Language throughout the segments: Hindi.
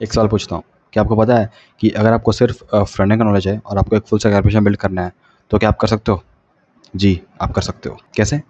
एक सवाल पूछता हूँ, क्या आपको पता है कि अगर आपको सिर्फ फ्रंट एंड का नॉलेज है और आपको एक फुल स्टैक एप्लीकेशन बिल्ड करना है, तो क्या आप कर सकते हो? जी, आप कर सकते हो। कैसे?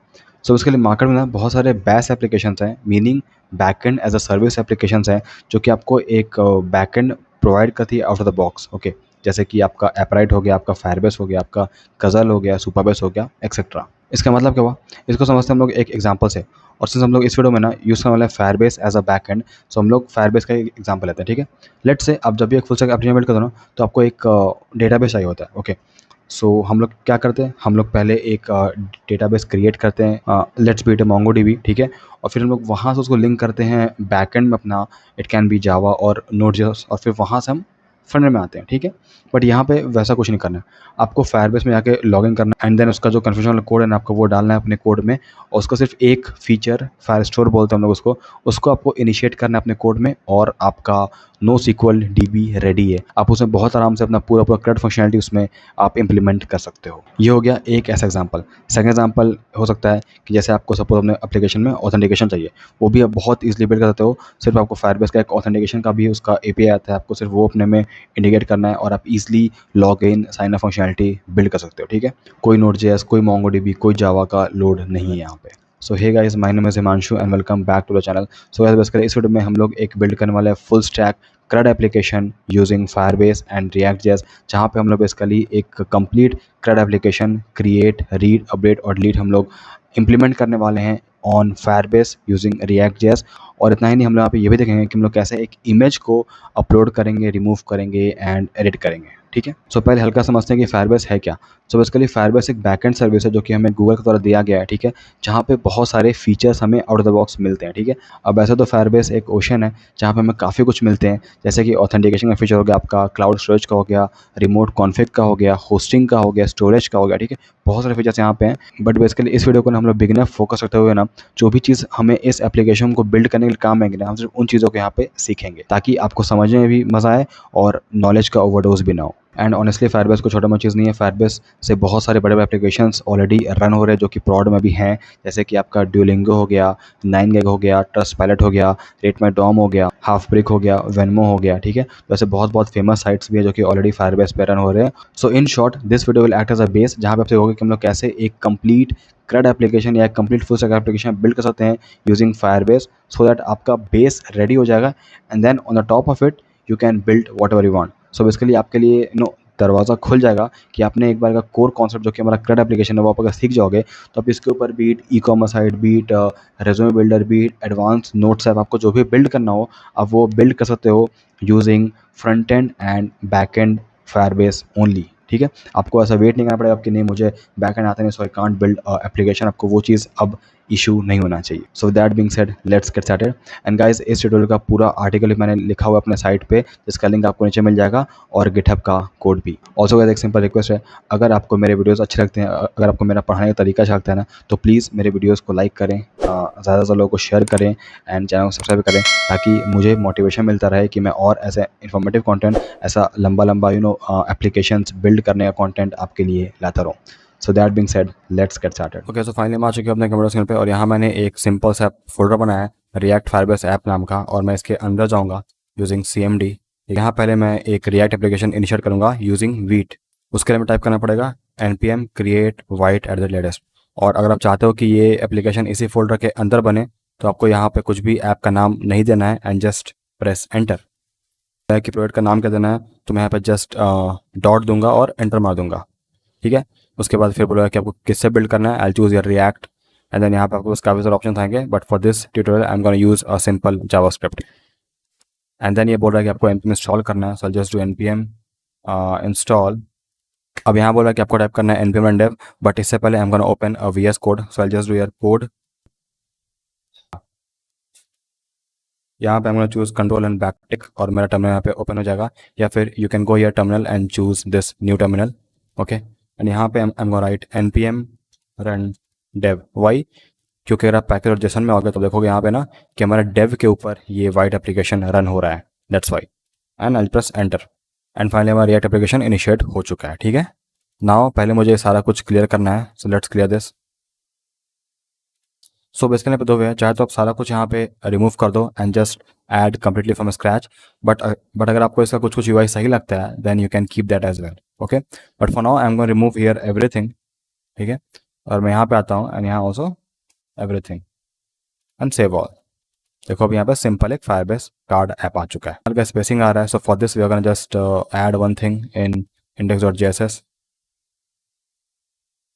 सो उसके लिए मार्केट में ना बहुत सारे बैस एप्लीकेशंस हैं, meaning backend as a service applications हैं, जो कि आपको एक बैकएंड प्रोवाइड करती है out of the box, okay. जैसे कि आपका एपराइट हो गया, आपका फायरबेस हो गया, आपका गज़ल हो गया, सुपरबेस हो गया, एक्सेट्रा। इसका मतलब क्या हुआ? इसको समझते हैं हम लोग एक एग्जांपल से। और सिंस हम लोग इस वीडियो में ना यूज़ करने वाले हैं फायरबेस एज़ अ बैकएंड, सो हम लोग फायरबेस का एक एग्जांपल लेते हैं, ठीक है? लेट्स से आप जब भी एक फुल स्टैक एप्लीकेशन बिल्ड करते हो ना, तो आपको एक डेटाबेस चाहिए होता है, ओके। सो हम लोग क्या करते हैं, हम लोग पहले एक डेटाबेस क्रिएट करते हैं, लेट्स बी इट मोंगोडीबी, ठीक है। और फिर हम लोग वहाँ से उसको लिंक करते हैं बैकएंड में अपना, इट कैन बी जावा और नोड.जेएस, और फिर वहाँ से हम फ्रंट में आते हैं, ठीक है। बट यहाँ पे वैसा कुछ नहीं करना है, आपको फायरबेस में जाके लॉगिन करना है एंड देन उसका जो कन्फर्मेशन वाला कोड है ना, आपको वो डालना है अपने कोड में। और उसका सिर्फ एक फीचर, फायर स्टोर बोलते हैं हम लोग उसको आपको इनिशिएट करना है अपने कोड में, और आपका नो सिक्वल डीबी रेडी है। आप उसमें बहुत आराम से अपना पूरा पूरा CRUD फंक्शनैलिटी उसमें आप इम्प्लीमेंट कर सकते हो। ये हो गया एक ऐसा एग्जांपल। सेकंड एग्जांपल हो सकता है कि जैसे आपको सपोज अपने एप्लीकेशन में ऑथेंटिकेशन चाहिए, वो भी आप बहुत ईजिली बिल्ड कर सकते हो। सिर्फ आपको फायरबेस का एक ऑथेंटिकेशन का भी उसका एपीआई आता है, आपको सिर्फ वो अपने में इंटीग्रेट करना है और आप easily log in sign up functionality build कर सकते हो, ठीक है। कोई नोड.जेएस, कोई मोंगोडीबी, कोई जावा का लोड नहीं है यहाँ पे। So hey guys, my name is Himanshu and welcome back to the channel. So guys, basically इस वीडियो में हम लोग एक बिल्ड करने वाले हैं full stack CRUD application using Firebase and React.js, जहाँ पे हम लोग बेसिकली एक complete CRUD application create, read, update और डिलीट हम लोग इम्प्लीमेंट करने वाले हैं ऑन फायरबेस यूजिंग React.js। और इतना ही नहीं, हम लोग यहाँ पे ये भी देखेंगे कि हम लोग कैसे एक इमेज को अपलोड करेंगे, रिमूव करेंगे एंड एडिट करेंगे, ठीक है। सो पहले हल्का समझते हैं कि फायरबेस है क्या। सो बेसिकली फायरबेस एक बैकएंड सर्विस है जो कि हमें गूगल के द्वारा दिया गया है, ठीक है, जहाँ पे बहुत सारे फीचर्स हमें आउट ऑफ द बॉक्स मिलते हैं, ठीक है। अब ऐसे तो फायरबेस एक ओशन है जहाँ पे हमें काफ़ी कुछ मिलते हैं, जैसे कि ऑथेंटिकेशन का फीचर हो गया, आपका क्लाउड स्टोरेज का हो गया, रिमोट कॉन्फ़िग का हो गया, होस्टिंग का हो गया, स्टोरेज का हो गया, ठीक है। बहुत सारे फीचर्स यहाँ पे हैं। बट बेसिकली इस वीडियो को ना हम लोग बिगिनर फोकस रखते हुए ना, जो भी चीज़ हमें इस एप्लीकेशन को बिल्ड करने के लिए काम आएंगे ना, हम सिर्फ उन चीज़ों को यहाँ पे सीखेंगे, ताकि आपको समझने में भी मज़ा आए और नॉलेज का ओवरडोज भी ना हो। एंड ऑनेस्टली फायरबेस को छोटा मोटी चीज़ नहीं है, फायरबेस से बहुत सारे बड़े बड़े एप्लीकेशंस ऑलरेडी रन हो रहे हैं जो कि प्रॉड में भी हैं, जैसे कि आपका ड्यूलिंगो हो गया, 9gag हो गया, ट्रस्ट पायलट हो गया, रेट माई डॉम हो गया, हाफ ब्रिक हो गया, वेनमो हो गया, ठीक है। तो ऐसे बहुत बहुत फेमस साइट्स भी है जो कि ऑलरेडी फायरबेस पे रन हो रहे हैं। So in short, this video will act as a base, जहाँ पे आपसे होगा कि हम लोग कैसे एक कंप्लीट CRUD एप्लीकेशन या complete full stack application build कर सकते हैं यूजिंग फायरबेस, सो दैट आपका बेस रेडी हो जाएगा and then on the top of it you can build whatever you want. So basically आपके लिए दरवाज़ा खुल जाएगा कि आपने एक बार का कोर कॉन्सेप्ट जो कि हमारा CRUD एप्लीकेशन है वो आप अगर सीख जाओगे, तो आप इसके ऊपर be it ecommerce site, be it resume builder, be it advance notes app, आपको जो भी बिल्ड करना हो आप वो बिल्ड कर सकते हो using front end and back and Firebase only, ठीक है। आपको ऐसा वेट नहीं करना पड़ेगा कि नहीं मुझे बैक एंड आता नहीं, so I can't build application, आपको वो चीज़ अब इशू नहीं होना चाहिए। So that being said, let's get started. And guys, इस ट्यूटोरियल का पूरा आर्टिकल मैंने लिखा हुआ है अपने साइट पे, जिसका लिंक आपको नीचे मिल जाएगा, और गिटहब का कोड भी। ऑल्सो गाइस, एक सिंपल रिक्वेस्ट है, अगर आपको मेरे वीडियोस अच्छे लगते हैं, अगर आपको मेरा पढ़ाने का तरीका अच्छा लगता है ना, तो प्लीज़ मेरे वीडियोस को लाइक करें, ज़्यादा से ज़्यादा लोगों को शेयर करें एंड चैनल को सब्सक्राइब करें, ताकि मुझे मोटिवेशन मिलता रहे कि मैं और ऐसे इन्फॉर्मेटिव कंटेंट, ऐसा लंबा लंबा एप्लीकेशंस बिल्ड करने का कंटेंट आपके लिए लाता रहूँ। So that being said, let's get started. Okay, so finally मैं आ चुके हैं अपने कंप्यूटर स्क्रीन पे, और यहाँ मैंने एक सिंपल सा फोल्डर बनाया है रिएक्ट फायरबेस ऐप नाम का, और मैं इसके अंदर जाऊँगा यूजिंग CMD। यहाँ पहले मैं एक रिएक्ट एप्लीकेशन इनिशिएट करूँगा यूजिंग वीट। उसके लिए मैं टाइप करना पड़ेगा npm create white@latest। और अगर आप चाहते हो कि ये एप्लीकेशन इसी फोल्डर के अंदर बने, तो आपको यहाँ पे कुछ भी ऐप का नाम नहीं देना है एंड जस्ट प्रेस एंटर। कि प्रोजेक्ट का नाम क्या देना है, तो मैं यहाँ पे जस्ट डॉट दूंगा और एंटर मार दूंगा, ठीक है। उसके बाद फिर बोलेगा कि आपको किससे बिल्ड करना है, I choose your React, and then यहाँ पे आपको काफ़ी सारे ऑप्शन आएंगे, but for this tutorial I am gonna use a simple JavaScript. And then ये बोल रहा है कि आपको npm इंस्टॉल करना है, so just do npm install. अब यहाँ बोल रहा है कि आपको टाइप करना है npm run dev, बट इससे पहले I am gonna open a VS code, so I just do your code. यहाँ पे I'm gonna choose control and back tick, और मेरा टर्मिनल यहाँ पे ओपन हो जाएगा, या फिर you can go here terminal and choose this new terminal, okay. And यहाँ पे I'm gonna राइट npm run dev। वाई? क्योंकि अगर आप पैकेज और जेसन में आओगे तो देखोगे यहाँ पे ना कि हमारा डेव के ऊपर ये वाइट एप्लीकेशन रन हो रहा है, that's why. And I press enter, and finally हमारा रिएक्ट एप्लीकेशन इनिशिएट हो चुका है, ठीक है। नाउ पहले मुझे सारा कुछ क्लियर करना है, so let's clear this. So basically पे दो वे है, चाहे तो आप सारा कुछ यहाँ पे रिमूव कर दो and just add completely from scratch, but अगर आपको इसका कुछ कुछ यूआई सही लगता है then you can keep that as well, okay. But for now I am going remove here everything, ठीक है। और मैं यहाँ पे आता हूँ एंड यहाँ also everything and save all. देखो अब यहाँ पे सिंपल एक फायरबेस कार्ड ऐप आ चुका है। का स्पेसिंग आ रहा है, so for this we are gonna just add one thing in index.js।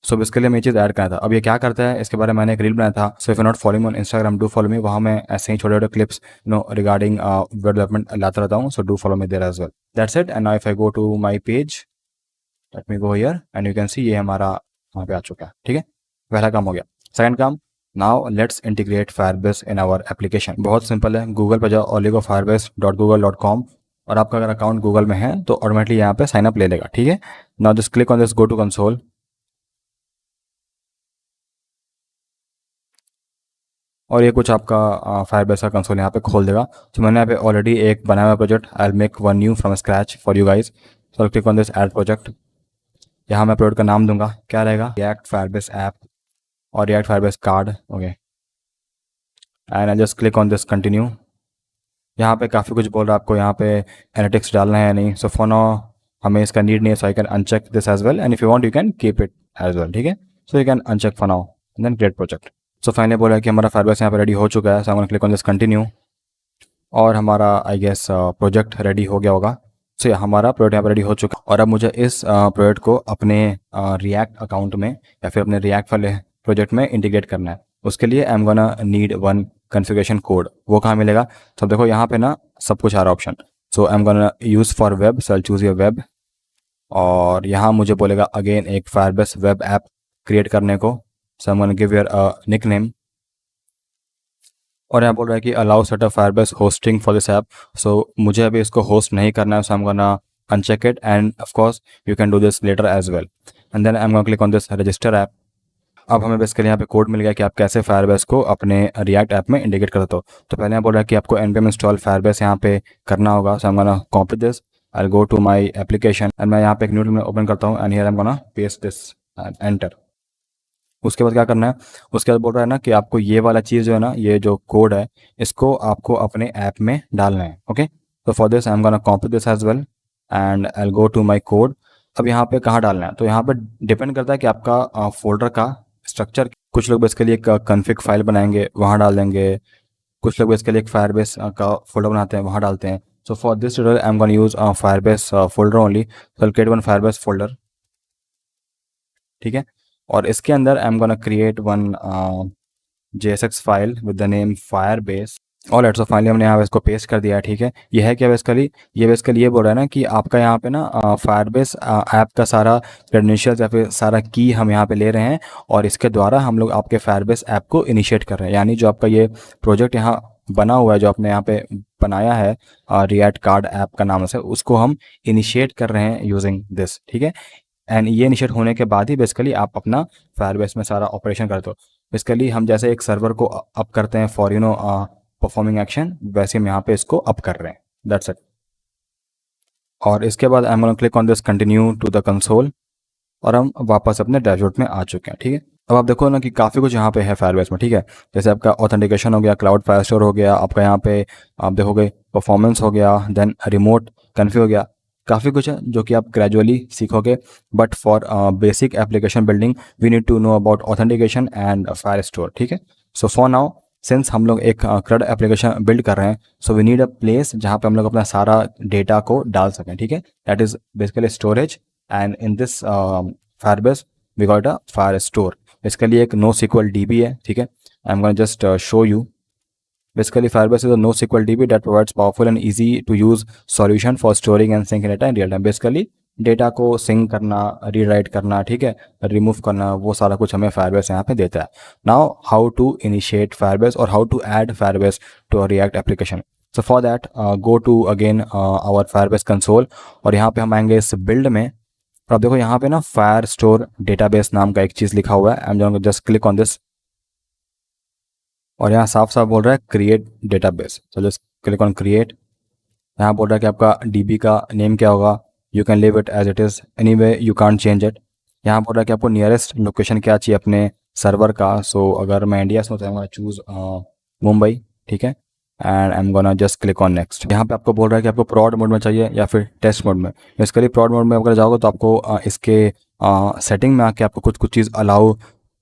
सो इसके लिए मैं ये चीज़ ऐड करना था। अब ये क्या करता है, इसके बारे में मैंने एक रील बनाया था। So if you not following on Instagram, do follow मी। वहाँ मैं ऐसे ही छोटे छोटे क्लिप्स रिगार्डिंग वेब डेवलपमेंट लाता रहता हूँ। So do follow me there as well. That's it. And now if I go to my page, let me go here and you can see ये हमारा वहाँ पे आ चुका है, ठीक है। पहला काम हो गया। सेकंड काम, now let's integrate Firebase in our application. बहुत सिंपल है, गूगल पर जाओ और लिखो firebase.google.com, और आपका अगर अकाउंट गूगल में है तो ऑटोमेटिकली यहाँ पे साइन अप ले लेगा, ठीक है। Now just click on this go to console, और ये कुछ आपका फायरबेस का कंसोल यहाँ पे खोल देगा। तो मैंने यहाँ पे ऑलरेडी एक बनाया हुआ project, I will make one new from scratch for you guys. So click on this add project. यहाँ मैं प्रोजेक्ट का नाम दूंगा, क्या रहेगा, रिएक्ट फायरबेस ऐप और react Firebase card, okay. And I just click on this continue. यहाँ पे काफ़ी कुछ बोल रहा है आपको, यहाँ पे एनालिटिक्स डालना है या नहीं। सो फॉर नाउ हमें इसका नीड नहीं है, so I can uncheck this as well, and if you want you can keep it as well, ठीक है। So you can uncheck for now and then create project. So finally बोला है कि हमारा फायरबेस यहाँ पे रेडी हो चुका है। So I am click on this continue, और हमारा आई गेस प्रोजेक्ट रेडी हो गया होगा। सो हमारा प्रोजेक्ट यहाँ पर रेडी हो चुका है, और अब मुझे इस प्रोजेक्ट को अपने रिएक्ट अकाउंट में या फिर अपने रिएक्ट वाले प्रोजेक्ट में इंटीग्रेट करना है। उसके लिए I am gonna need one configuration code. वो कहाँ मिलेगा, तो देखो यहाँ पे ना सब कुछ आ रहा option. So I am gonna use for web, so I choose your web, और यहाँ मुझे बोलेगा अगेन एक फायरबेस वेब ऐप क्रिएट करने को। So I am gonna give your nick name, और यहाँ बोल रहा है कि allow setup Firebase hosting for this app. So मुझे अभी इसको होस्ट नहीं करना है, so I am gonna uncheck it, and of course you can do this later as well. And then I am gonna click on this register app. अब हमें बेसिकली यहाँ पे कोड मिल गया कि आप कैसे फायरबेस को अपने रिएक्ट ऐप में इंटीग्रेट करते हो। तो पहले यहाँ बोल रहा है कि आपको npm इंस्टॉल फायरबेस यहाँ पे करना होगा। So I am gonna copy this, I go to my application, and मैं यहाँ पे एक न्यू में ओपन करता हूँ, and here I am gonna paste this and enter. उसके बाद क्या करना है, उसके बाद बोल रहा है ना कि आपको ये वाला चीज़ जो है ना, ये जो कोड है, इसको आपको अपने ऐप में डालना है, ओके। तो for this I am gonna copy this as well, and I will go to my code. अब यहाँ पे कहाँ डालना है, तो यहाँ पे डिपेंड करता है कि आपका फोल्डर का स्ट्रक्चर। कुछ लोग इसके लिए एक कॉन्फ़िग फाइल बनाएंगे, वहाँ डाल देंगे। कुछ लोग इसके लिए एक फायरबेस का फोल्डर बनाते हैं, वहाँ डालते हैं। So for this tutorial I am gonna use Firebase folder only. So create one Firebase folder, ठीक है। और इसके अंदर आई am gonna create one JSX file with the name Firebase। और लेट्स फाइनली हमने यहाँ पे इसको पेस्ट कर दिया है, ठीक है। ये है क्या बेसिकली, ये बेसिकली ये बोल रहा है ना कि आपका यहाँ पे ना फायरबेस ऐप का सारा क्रेडेंशियल्स या फिर सारा की हम यहाँ पे ले रहे हैं, और इसके द्वारा हम लोग आपके फायरबेस ऐप को इनिशिएट कर रहे हैं। यानी जो आपका ये प्रोजेक्ट यहाँ बना हुआ है, जो आपने यहाँ पे बनाया है रिएक्ट कार्ड ऐप का नाम से, उसको हम इनिशिएट कर रहे हैं यूजिंग दिस, ठीक है। एंड ये इनिशिएट होने के बाद ही बेसिकली आप अपना फायरबेस में सारा ऑपरेशन करते हो। बेसिकली हम जैसे एक सर्वर को अप करते हैं फॉर परफॉर्मिंग एक्शन, वैसे हम यहाँ पे इसको अप कर रहे हैं, दैट्स इट। और इसके बाद I am gonna click on this continue to the console, और हम वापस अपने डैशबोर्ड में आ चुके हैं, ठीक है। अब आप देखो ना कि काफ़ी कुछ यहाँ पे है फायरबेस में, ठीक है। जैसे आपका ऑथेंटिकेशन हो गया, क्लाउड फायरस्टोर हो गया, आपका यहाँ पे आप देखोगे परफॉर्मेंस हो गया, देन रिमोट कन्फिग हो गया। काफ़ी कुछ है जो कि आप ग्रेजुअली सीखोगे, but for basic application building we need to know about authentication and Firestore, ठीक है। सो फॉर नाउ सिंस हम लोग एक CRUD एप्लीकेशन बिल्ड कर रहे हैं, so we need a place जहाँ पे हम लोग अपना सारा डेटा को डाल सकें, ठीक है। That is basically storage, and in this Firebase we got a fire store. इसके लिए एक NoSQL DB है, ठीक है। I am gonna just show you. Basically, Firebase is a NoSQL DB that provides powerful and easy to use solution for storing and syncing data in real time. Basically, data को सिंक करना, रीराइट करना, ठीक है, रिमूव करना, वो सारा कुछ हमें Firebase यहाँ पे देता है। Now how to initiate Firebase और how to add Firebase to a React application. So for that go to again our Firebase console, और यहाँ पे हम आएंगे इस बिल्ड में। और अब देखो यहाँ पे ना फायर स्टोर डेटाबेस नाम का एक चीज़ लिखा हुआ है। I am just click on this, और यहाँ साफ साफ बोल रहा है क्रिएट डेटाबेस। तो जस्ट क्लिक ऑन क्रिएट। यहाँ बोल रहा है कि आपका DB का नेम क्या होगा, you can leave it as it is, anyway you can't change it. यहाँ बोल रहा है कि आपको नियरेस्ट लोकेशन क्या चाहिए अपने सर्वर का। सो अगर मैं इंडिया से हूँ तो मैं चूज़ मुंबई, ठीक है। And I am gonna just click on next. यहाँ पे आपको बोल रहा है कि आपको प्रॉड मोड में चाहिए या फिर टेस्ट मोड में। बेसिकली प्रॉड मोड में अगर जाओगे तो आपको इसके सेटिंग में आके आपको कुछ कुछ चीज़ अलाउ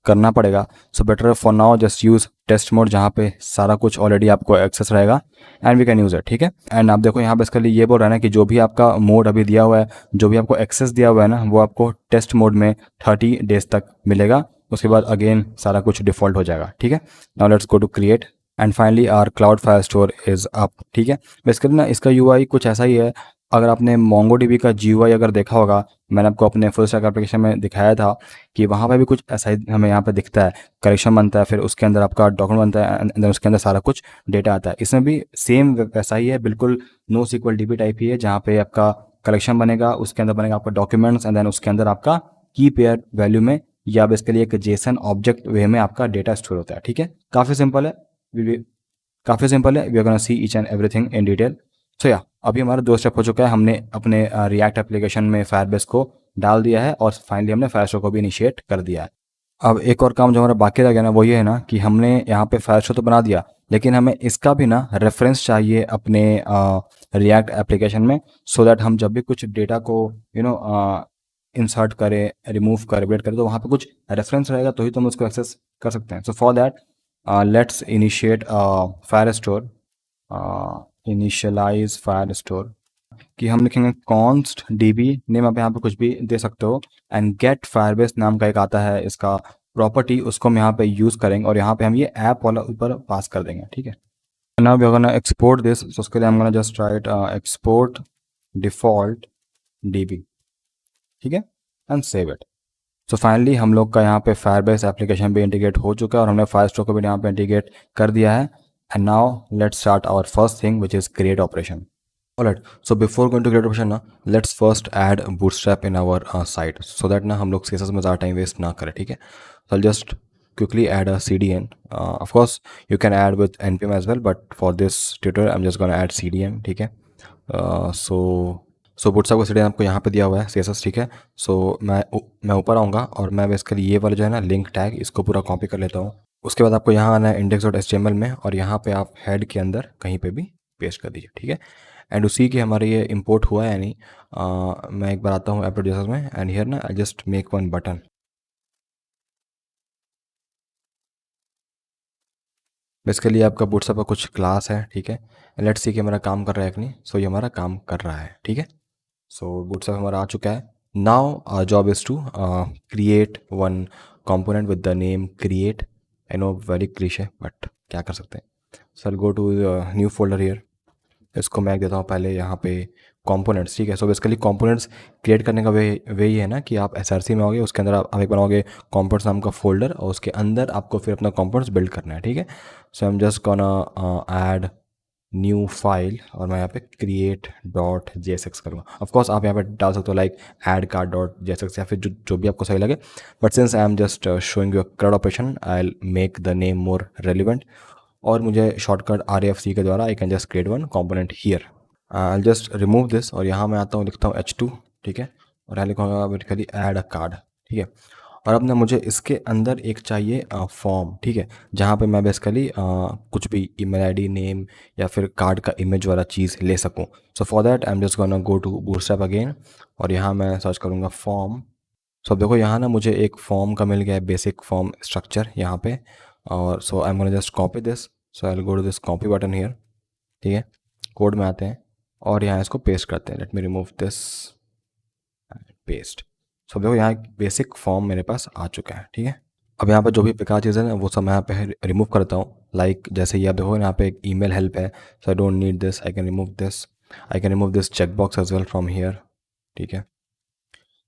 करना पड़ेगा। So better for now just use test mode, जहाँ पे सारा कुछ ऑलरेडी आपको एक्सेस रहेगा and we can use it, ठीक है। एंड आप देखो यहाँ बेसिकली ये बोल रहा है ना कि जो भी आपका मोड अभी दिया हुआ है, जो भी आपको एक्सेस दिया हुआ है ना, वो आपको टेस्ट मोड में 30 डेज तक मिलेगा। उसके बाद अगेन सारा कुछ डिफ़ॉल्ट हो जाएगा, ठीक है। Now let's go to create and finally our cloud fire store is up, ठीक है। बेसिकली ना इसका यूआई कुछ ऐसा ही है। अगर आपने मोंगोडीबी का जीयूआई अगर देखा होगा, मैंने आपको अपने फुल स्टैक एप्लीकेशन में दिखाया था कि वहाँ पे भी कुछ ऐसा ही हमें यहाँ पे दिखता है। कलेक्शन बनता है, फिर उसके अंदर आपका डॉक्यूमेंट बनता है एंड देन उसके अंदर सारा कुछ डेटा आता है। इसमें भी सेम वैसा ही है, बिल्कुल नो सीक्वल डीबी टाइप ही है, जहाँ पे आपका कलेक्शन बनेगा, उसके अंदर बनेगा आपका डॉक्यूमेंट्स एंड देन उसके अंदर आपका की पेयर वैल्यू में या बेसिकली एक जेसन ऑब्जेक्ट वे में आपका डेटा स्टोर होता है, ठीक है। काफ़ी सिंपल है, काफ़ी सिंपल है। We are gonna see each and everything in detail. So या अभी हमारा 2 स्टेप हो चुका है। हमने अपने रिएक्ट एप्लीकेशन में फायरबेस को डाल दिया है और फाइनली हमने फायरस्टोर को भी इनिशिएट कर दिया है। अब एक और काम जो हमारा बाकी रह गया ना, वो ये है ना कि हमने यहाँ पे फायरस्टोर तो बना दिया, लेकिन हमें इसका भी ना रेफरेंस चाहिए अपने रिएक्ट एप्लीकेशन में, सो दैट हम जब भी कुछ डेटा को इंसर्ट करें, रिमूव करें, अपडेट करें, तो वहाँ पे कुछ रेफरेंस रहेगा तो ही तो हम उसको एक्सेस कर सकते हैं। So for that let's initiate Firestore, initialize Firestore, कि हम लिखेंगे कॉन्स्ट डीबी नेम, आप यहाँ पे कुछ भी दे सकते हो, एंड गेट फायरबेस नाम का एक आता है इसका प्रॉपर्टी, उसको हम यहाँ पे यूज़ करेंगे और यहाँ पे हम ये ऐप वाला ऊपर पास कर देंगे, ठीक है। Now we are gonna export this, so उसके लिए हम gonna just write export default DB, ठीक है, and save it. So finally हम लोग का यहाँ पे फायरबेस एप्लीकेशन भी इंटीग्रेट हो चुका है और हमने फायरस्टोर को भी यहाँ पे इंटीग्रेट कर दिया है। And now let's start our first thing which is create operation. Alright, so before going to create operation ना, let's first add bootstrap in our site so that ना हम लोग CSS में ज़्यादा टाइम वेस्ट ना करें, ठीक है। So I'll just quickly add a CDN. Of course you can add with npm as well, but for this tutorial I'm just gonna add CDN, ठीक है। so bootstrap का CDN आपको यहाँ पे दिया हुआ है CSS, ठीक है। so मैं ऊपर आऊँगा और मैं बेसिकली ये वाला जो है ना लिंक टैग, इसको पूरा कॉपी कर लेता हूँ। उसके बाद आपको यहाँ आना है index.html में और यहाँ पे आप हेड के अंदर कहीं पे भी पेस्ट कर दीजिए, ठीक है। एंड उसी के हमारे ये इंपोर्ट हुआ है या नहीं, मैं एक बार आता हूँ एप्रोजेसस में एंड हियर ना I just make one button. Basically आपका बूटस्ट्रैप का कुछ क्लास है, ठीक है। लेट्स सी कि हमारा काम कर रहा है कि नहीं। सो ये हमारा काम कर रहा है, ठीक है। सो बूटस्ट्रैप हमारा आ चुका है। Now our job is to create one component with the name create. I know very cliche but क्या कर सकते हैं। So go to new folder here, इसको मैं देता हूँ पहले यहाँ पे कंपोनेंट्स, ठीक है। सो बेसिकली कंपोनेंट्स क्रिएट करने का वे ये है ना कि आप SRC में आओगे, उसके अंदर आप एक बनाओगे कंपोनेंट्स नाम का फोल्डर और उसके अंदर आपको फिर अपना कंपोनेंट्स बिल्ड करना है, ठीक है। So I am just gonna add new file और मैं यहाँ पे क्रिएट डॉट JSX करूँगा। ऑफकोर्स आप यहाँ पे डाल सकते हो like add card dot JSX या फिर जो भी आपको सही लगे, but since I am just showing you CRUD operation I will make the name more relevant और मुझे शॉर्टकट RAFC के द्वारा I can just create one component here. I just remove this और यहाँ मैं आता हूँ, लिखता हूँ H2, ठीक है। और यहाँ लिखूँगा बेसिकली ऐड अ कार्ड, ठीक है। और अब ना मुझे इसके अंदर एक चाहिए फॉर्म, ठीक है, जहाँ पे मैं बेसिकली कुछ भी ईमेल आईडी, नेम या फिर कार्ड का इमेज वाला चीज़ ले सकूँ। So for that I am just gonna go to Bootstrap again और यहाँ मैं सर्च करूँगा फॉर्म। सो देखो यहाँ ना मुझे एक फॉर्म का मिल गया है, बेसिक फॉर्म स्ट्रक्चर यहाँ पे। और so I am gonna just copy this, so I will go to this copy button here, ठीक है। कोड में आते हैं और यहाँ इसको पेस्ट करते हैं। Let me remove this and paste. So देखो यहाँ एक बेसिक फॉर्म मेरे पास आ चुका है, ठीक है। अब यहाँ पर जो भी बेकार चीज़ें हैं वो सब मैं यहाँ पे रिमूव करता हूँ। लाइक जैसे ये आप देखो यहाँ पे एक ईमेल हेल्प है, so I don't need this, I can remove this. I can remove this check box as well from here, ठीक है।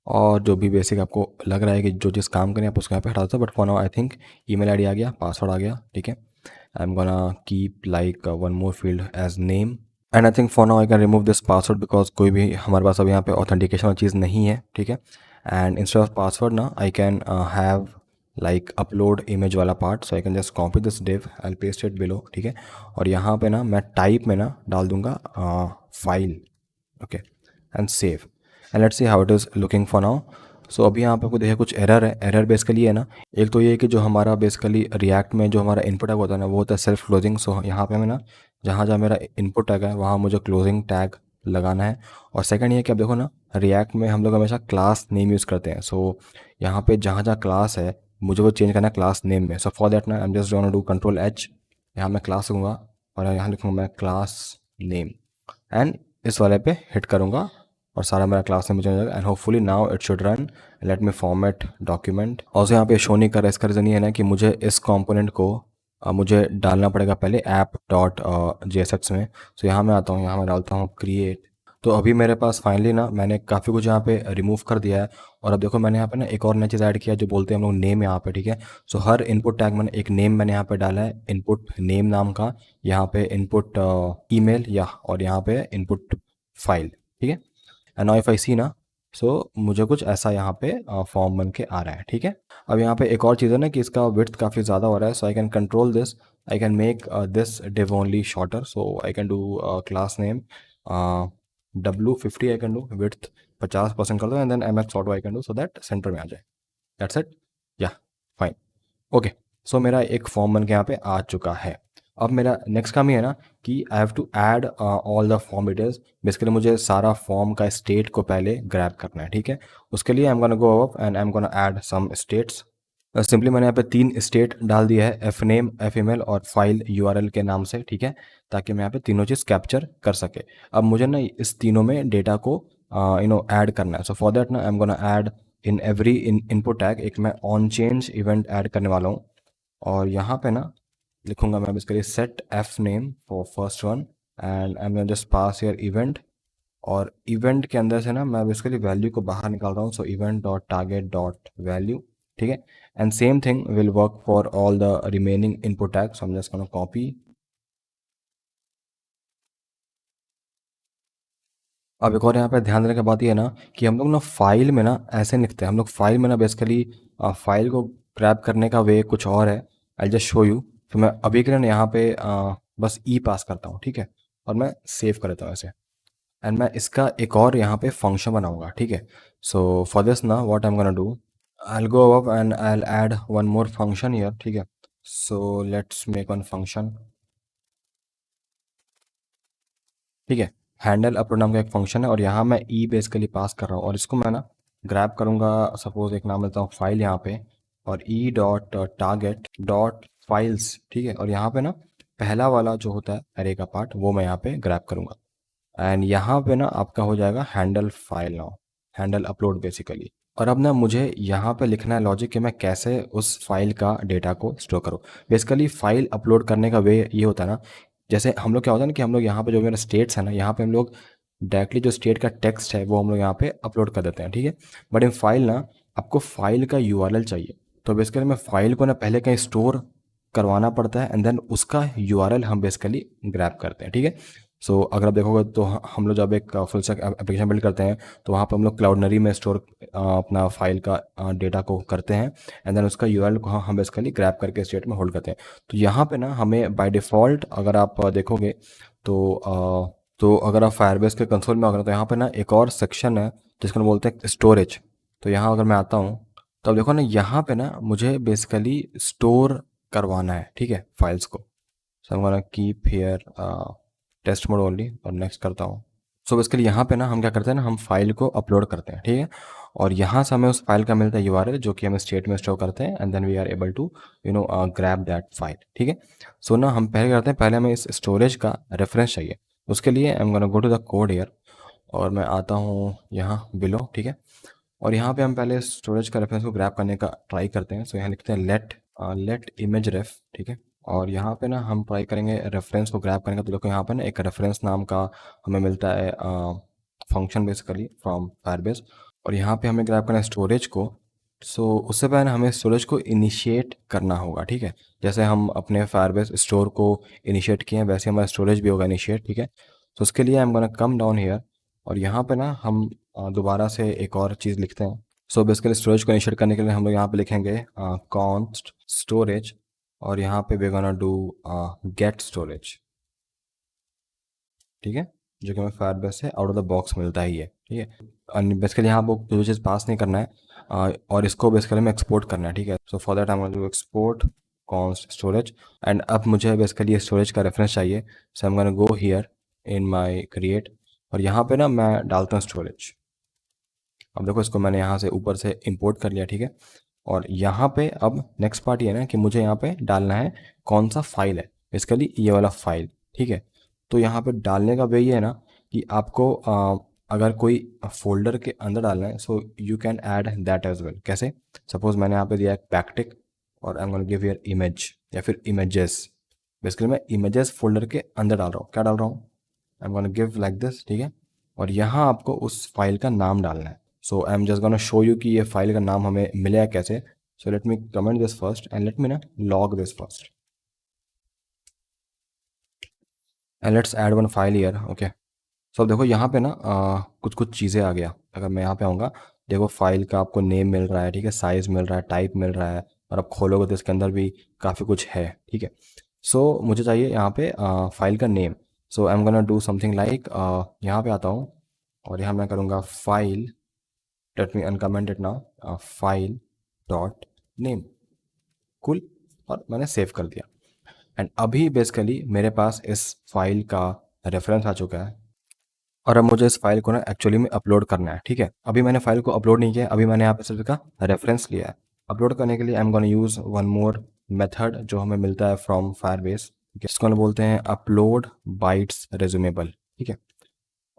और जो भी बेसिक आपको लग रहा है कि जो जिस काम करें आप उसको यहाँ पे हटा दो, but for now I think email ID आ गया, पासवर्ड आ गया, ठीक है। I am gonna keep like one more field as name and I think for now I can remove this password because कोई भी हमारे पास अब यहाँ पे ऑथेंटिकेशन वाली चीज़ नहीं है, ठीक है। एंड इंस्टेड ऑफ पासवर्ड ना I can have like upload image वाला part, so I can just copy this div, I paste it below, ठीक है। और यहाँ पे ना मैं टाइप में ना डाल दूंगा file, okay, and save and let's see how it is looking for now. So अभी यहाँ पे आपको देखिए कुछ एरर है। एरर बेसिकली है ना, एक तो ये है कि जो हमारा बेसिकली रिएक्ट में जो हमारा इनपुट टैग होता है ना, वो होता है सेल्फ क्लोजिंग। सो यहाँ पे हमें ना, जहाँ जहाँ मेरा इनपुट टैग है वहाँ मुझे क्लोजिंग टैग लगाना है। और सेकंड ये कि अब देखो ना, रिएक्ट में हम लोग हमेशा क्लास नेम यूज़ करते हैं। सो यहाँ पे जहाँ जहाँ क्लास है मुझे वो चेंज करना है क्लास नेम में। सो फॉर दैट ना I am just gonna do control H, यहाँ मैं क्लास लूँगा और यहाँ लिखूँगा मैं क्लास नेम, एंड इस वाले पे हिट करूँगा और सारा मेरा क्लास नेम चेंज हो जाएगा। And hopefully now it should run. Let me format document. और यहाँ पे शो नहीं कर रहा है, इसका रीज़न ये है ना कि मुझे इस कंपोनेंट को मुझे डालना पड़ेगा पहले ऐप डॉट JSX में। सो यहाँ मैं आता हूँ, यहाँ मैं डालता हूँ क्रिएट। तो अभी मेरे पास फाइनली ना मैंने काफ़ी कुछ यहाँ पे रिमूव कर दिया है। और अब देखो मैंने यहाँ पे ना एक और नई चीज़ ऐड किया जो बोलते हैं हम लोग नेम यहाँ पे, ठीक है। सो हर इनपुट टैग मैंने एक नेम मैंने यहाँ पे डाला है, इनपुट नेम नाम का। यहाँ पे इनपुट ईमेल या, और यहाँ पे इनपुट फाइल, ठीक है। एंड नाउ इफ आई सी ना, सो मुझे कुछ ऐसा यहाँ पे फॉर्म बन के आ रहा है, ठीक है। अब यहाँ पे एक और चीज़ है ना कि इसका विड्थ काफ़ी ज़्यादा हो रहा है। So I can control this, I can make this div only shorter. So I can do class name W50, I can do width 50% कर दो, and then MX auto I can do, so that center में आ जाए। That's it, yeah fine, okay. So मेरा एक फॉर्म बन के यहाँ पे आ चुका है। अब मेरा नेक्स्ट काम ये है ना कि I have to add all the form details. Basically मुझे सारा फॉर्म का स्टेट को पहले ग्रैब करना है, ठीक है। उसके लिए I am gonna go up and I am gonna add some states. Simply मैंने यहाँ पे 3 स्टेट डाल दिया है, एफ नेम, एफ ईमेल और फाइल URL के नाम से, ठीक है, ताकि मैं यहाँ पे तीनों चीज़ कैप्चर कर सके। अब मुझे ना इस तीनों में डेटा को ऐड करना है। सो फॉर दैट ना I am gonna add in every input tag एक मैं ऑन चेंज इवेंट ऐड करने वाला हूँ। और यहाँ पे ना लिखूंगा मैं basically set F name for first one, and I am just pass your event. और इवेंट के अंदर से ना मैं बेसिकली वैल्यू को बाहर निकाल रहा हूँ। So event dot target dot value, ठीक है। And same thing will work for all the remaining input tag. So हम जस्ट गोना कॉपी। अब एक और यहाँ पे ध्यान देने की बात ये है ना कि हम लोग ना फाइल में ना ऐसे नहीं लिखते हैं। हम लोग फाइल में ना बेसिकली फाइल को ग्रैब करने का वे कुछ और है। I just show you. तो मैं अभी के लिए ना यहाँ पे बस ई पास करता हूँ, ठीक है, और मैं सेव कर देता हूँ ऐसे। एंड मैं इसका एक और यहाँ पे फंक्शन बनाऊंगा, ठीक है। सो फॉर दिस ना what I am gonna do, I go up and I add one more function here, ठीक है। So let's make one function, ठीक है। हैंडल अपलोड नाम का एक फंक्शन है और यहाँ मैं ई बेसिकली पास कर रहा हूँ और इसको मैं ना ग्रैब करूँगा। सपोज एक नाम लेता हूँ फाइल यहाँ पे, और E dot target dot files, ठीक है। और यहाँ पे ना पहला वाला जो होता है अरे का पार्ट वो मैं यहाँ पे ग्रैब करूँगा। एंड यहाँ पे ना आपका हो जाएगा handle file now, handle upload basically. और अब ना मुझे यहाँ पे लिखना है लॉजिक कि मैं कैसे उस फाइल का डेटा को स्टोर करूँ। बेसिकली फाइल अपलोड करने का वे ये होता है ना, जैसे हम लोग क्या होता है ना कि हम लोग यहाँ पे जो मेरा स्टेट्स है ना, यहाँ पे हम लोग डायरेक्टली जो स्टेट का टेक्स्ट है वो हम लोग यहाँ पे अपलोड कर देते हैं, ठीक है। बट इन फाइल ना आपको फाइल का URL चाहिए। तो बेसिकली मैं फाइल को ना पहले कहीं स्टोर करवाना पड़ता है एंड देन उसका URL हम बेसिकली ग्रैब करते हैं, ठीक है। सो अगर आप देखोगे तो हम लोग जब एक फुल स्टैक एप्लीकेशन बिल्ड करते हैं तो वहाँ पर हम लोग क्लाउडनरी में स्टोर अपना फाइल का डेटा को करते हैं, एंड देन उसका URL को हम बेसिकली ग्रैब करके स्टेट में होल्ड करते हैं। तो यहाँ पे ना हमें बाय डिफ़ॉल्ट अगर आप देखोगे तो अगर आप फायरबेस के कंसोल में अगर, तो यहाँ पे ना एक और सेक्शन है जिसको हम बोलते हैं स्टोरेज। तो यहाँ अगर मैं आता हूँ तो अब देखो ना यहाँ पे ना मुझे बेसिकली स्टोर करवाना है, ठीक है, फाइल्स को। So I am gonna keep here test mode only और नेक्स्ट करता हूँ। सो बेसिकली यहाँ पे ना हम क्या करते हैं ना, हम फाइल को अपलोड करते हैं, ठीक है। और यहाँ से हमें उस फाइल का मिलता है URL जो कि हम स्टेट में स्टोर करते हैं, and then we are able to grab that file, ठीक है। सो ना हम पहले करते हैं, पहले हमें इस स्टोरेज का रेफरेंस चाहिए। उसके लिए I am gonna go to the code here, और मैं आता हूँ यहाँ बिलो, ठीक है। और यहाँ पे हम पहले स्टोरेज का रेफरेंस को ग्रैब करने का ट्राई करते हैं। सो यहाँ लिखते हैं लेट इमेज रेफ, ठीक है। और यहाँ पे ना हम ट्राई करेंगे रेफरेंस को ग्रैब करने का। तो देखो यहाँ पे ना एक रेफरेंस नाम का हमें मिलता है फंक्शन बेसिकली फ्रॉम फायरबेस, और यहाँ पे हमें ग्रैब करना है स्टोरेज को। सो उससे पहले हमें स्टोरेज को इनिशिएट करना होगा, ठीक है। जैसे हम अपने फायरबेस स्टोर को इनिशिएट किए हैं वैसे हमारा स्टोरेज भी होगा इनिशिएट, ठीक है। तो उसके लिए I am gonna come down here, और यहाँ पे ना हम दोबारा से एक और चीज़ लिखते हैं। सो बेसिकली स्टोरेज को इनिशिएट करने के लिए हम लोग यहाँ पे लिखेंगे कॉन्स्ट स्टोरेज, और यहाँ पे we gonna do get storage, ठीक है, जो कि हमें फायरबेस से आउट ऑफ द बॉक्स मिलता ही है, ठीक है। बेसिकली यहाँ आपको जो चीज़ पास नहीं करना है, और इसको बेसिकली में एक्सपोर्ट करना है, ठीक है। So for that I am going to export const storage, and अब मुझे बेसिकली ये स्टोरेज का रेफरेंस चाहिए। So I am gonna go here in my create, और यहाँ पे ना मैं डालता हूँ स्टोरेज। अब देखो इसको मैंने यहाँ से ऊपर से इंपोर्ट कर लिया, ठीक है। और यहाँ पे अब नेक्स्ट पार्ट ये है ना कि मुझे यहाँ पे डालना है कौन सा फाइल है, बेसिकली ये वाला फाइल, ठीक है। तो यहाँ पे डालने का वे ये है ना कि आपको अगर कोई फोल्डर के अंदर डालना है, so you can add that as well. कैसे? सपोज मैंने यहाँ पे दिया है बैकटिक, और I am gonna give here image या फिर इमेजेस। बेसिकली मैं इमेजेस फोल्डर के अंदर डाल रहा हूँ। क्या डाल रहा हूँ? I am gonna give like this, ठीक है। और यहाँ आपको उस फाइल का नाम डालना है। So I am just gonna show you कि ये फाइल का नाम हमें मिलेगा कैसे। So let me comment this first and let me ना log this first, and let's add one file here. Okay, so अब देखो यहाँ पे ना कुछ कुछ चीज़ें आ गया। अगर मैं यहाँ पे आऊँगा, देखो फाइल का आपको नेम मिल रहा है, ठीक है, साइज़ मिल रहा है, टाइप मिल रहा है, और अब खोलोगे तो इसके अंदर भी काफ़ी कुछ है, ठीक है। सो मुझे चाहिए यहाँ पे फाइल का name. So I am gonna do something like, यहाँ पे आता हूँ और यहाँ मैं करूँगा file, late me uncomment it now, file dot name, cool, और मैंने सेव कर दिया। एंड अभी बेसिकली मेरे पास इस फाइल का रेफरेंस आ चुका है, और अब मुझे इस फाइल को ना एक्चुअली में अपलोड करना है, ठीक है। अभी मैंने फाइल को अपलोड नहीं किया, अभी मैंने यहाँ पे सिर्फ इसका रेफरेंस लिया है। अपलोड करने के लिए I am gonna use one more method जो हमें मिलता है फ्रॉम फायरबेस, ठीक है। इसको हम बोलते हैं अपलोड बाइट्स रेज्यूमेबल, ठीक है।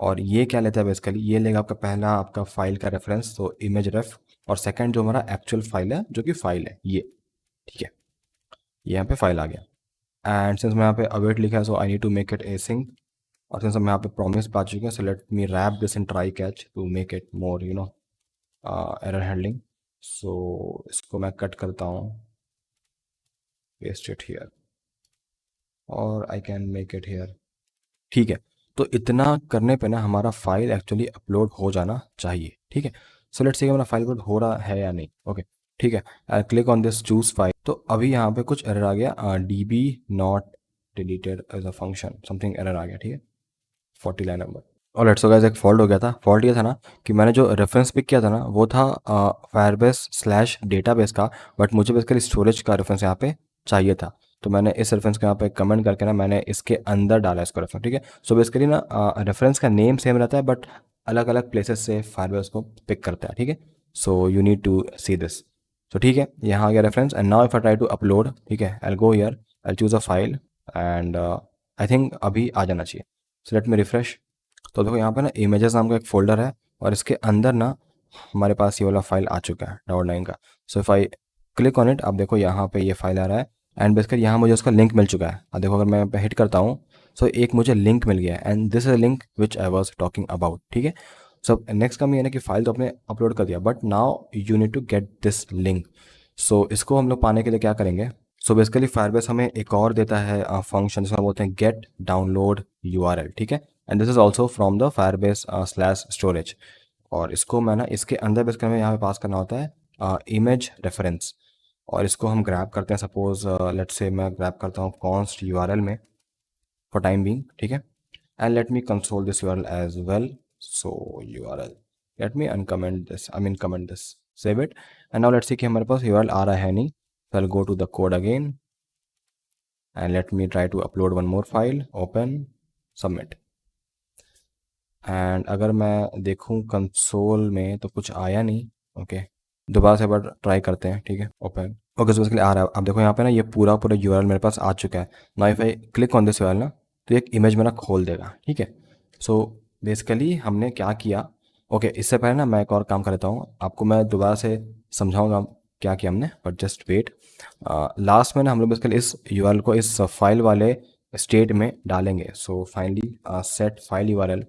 और ये क्या लेता है? बेसिकली ये लेगा आपका पहला आपका फाइल का रेफरेंस, तो इमेज रेफ, और सेकंड जो हमारा एक्चुअल फाइल है, जो कि फाइल है ये, ठीक है। ये यहाँ पे फाइल आ गया, एंड सिंस मैं यहाँ पे अवेट लिखा है, so I need to make it async. और सिंस हम यहाँ पे प्रॉमिस पा चुके हैं, so let me wrap this in try catch to make it more error handling. So इसको मैं कट करता हूँ, पेस्ट इट हियर, और I can make it here, ठीक है। तो इतना करने पे ना हमारा फाइल एक्चुअली अपलोड हो जाना चाहिए, ठीक है। सो लेट्स सी हमारा फाइल अपलोड हो रहा है या नहीं। ओके, ठीक है। I click on this choose file, तो अभी यहाँ पे कुछ एरर आ गया, D B not deleted as a function, something error आ गया, ठीक है, 40 लाइन नंबर। और लेट्स सो गाइस, एक फॉल्ट हो गया था। फॉल्ट ये था ना कि मैंने जो रेफरेंस पिक किया था ना, वो था फायरबेस स्लैश डेटाबेस का, बट मुझे बेसिकली स्टोरेज का रेफरेंस यहाँ पे चाहिए था। तो मैंने इस रेफरेंस को यहाँ पे कमेंट करके ना मैंने इसके अंदर डाला इसको रेफरेंस, ठीक है। सो बेसिकली ना रेफरेंस का नेम सेम रहता है, बट अलग अलग प्लेसेस से फायरबेस को पिक करता है, ठीक है। So you need to see this. तो ठीक है, यहाँ आ गया reference, and now if I try to upload, ठीक है, I go here, I choose a file, and I think अभी आ जाना चाहिए। So let me refresh. तो देखो यहाँ पे ना इमेजेस नाम का एक फ़ोल्डर है, और इसके अंदर ना हमारे पास ये वाला फाइल आ चुका है .9 का। So if I click on it, अब देखो यहाँ पे ये फाइल आ रहा है, एंड बेसिकली यहाँ मुझे उसका लिंक मिल चुका है। अब देखो अगर मैं यहाँ पे हिट करता हूँ, सो एक मुझे लिंक मिल गया है, and this is link which I was talking about, ठीक है। सो नेक्स्ट काम ये ना कि फाइल तो आपने अपलोड कर दिया, but now you need to get this link. So इसको हम लोग पाने के लिए क्या करेंगे? सो बेसिकली फायरबेस हमें एक और देता है फंक्शन, जिसमें बोलते हैं गेट डाउनलोड यूआरएल, ठीक है। And this is also from the Firebase slash storage. और इसको मैं ना इसके अंदर बेसिकली हमें यहाँ पे पास करना होता है इमेज रेफरेंस, और इसको हम ग्रैब करते हैं। सपोज लेट्स से मैं ग्रैब करता हूँ कॉन्स्ट यूआरएल में फॉर टाइम बीइंग, ठीक है। And let me console this URL as well. So URL, let me uncomment this, I mean comment this, save it, and now let's see कि हमारे पास यूआरएल आ रहा है नहीं। So I'll go to the code again, and let me try to upload one more file, open, submit. And अगर मैं देखूं कंसोल में तो कुछ आया नहीं। ओके, दोबारा से एक बार ट्राई करते हैं, ठीक है, ओपन। ओके, सो बेसिकली आ रहा है। अब देखो यहाँ पे ना ये पूरा पूरा यूआरएल मेरे पास आ चुका है। Now if I click on this URL ना, तो एक इमेज मेरा खोल देगा, ठीक है। सो बेसिकली हमने क्या किया? ओके, इससे पहले ना मैं एक और काम कर लेता हूँ, आपको मैं दोबारा से समझाऊंगा क्या किया हमने, बट जस्ट वेट। लास्ट में ना हम लोग बेसिकली इस यूआरएल को इस फाइल वाले स्टेट में डालेंगे। So finally set file URL,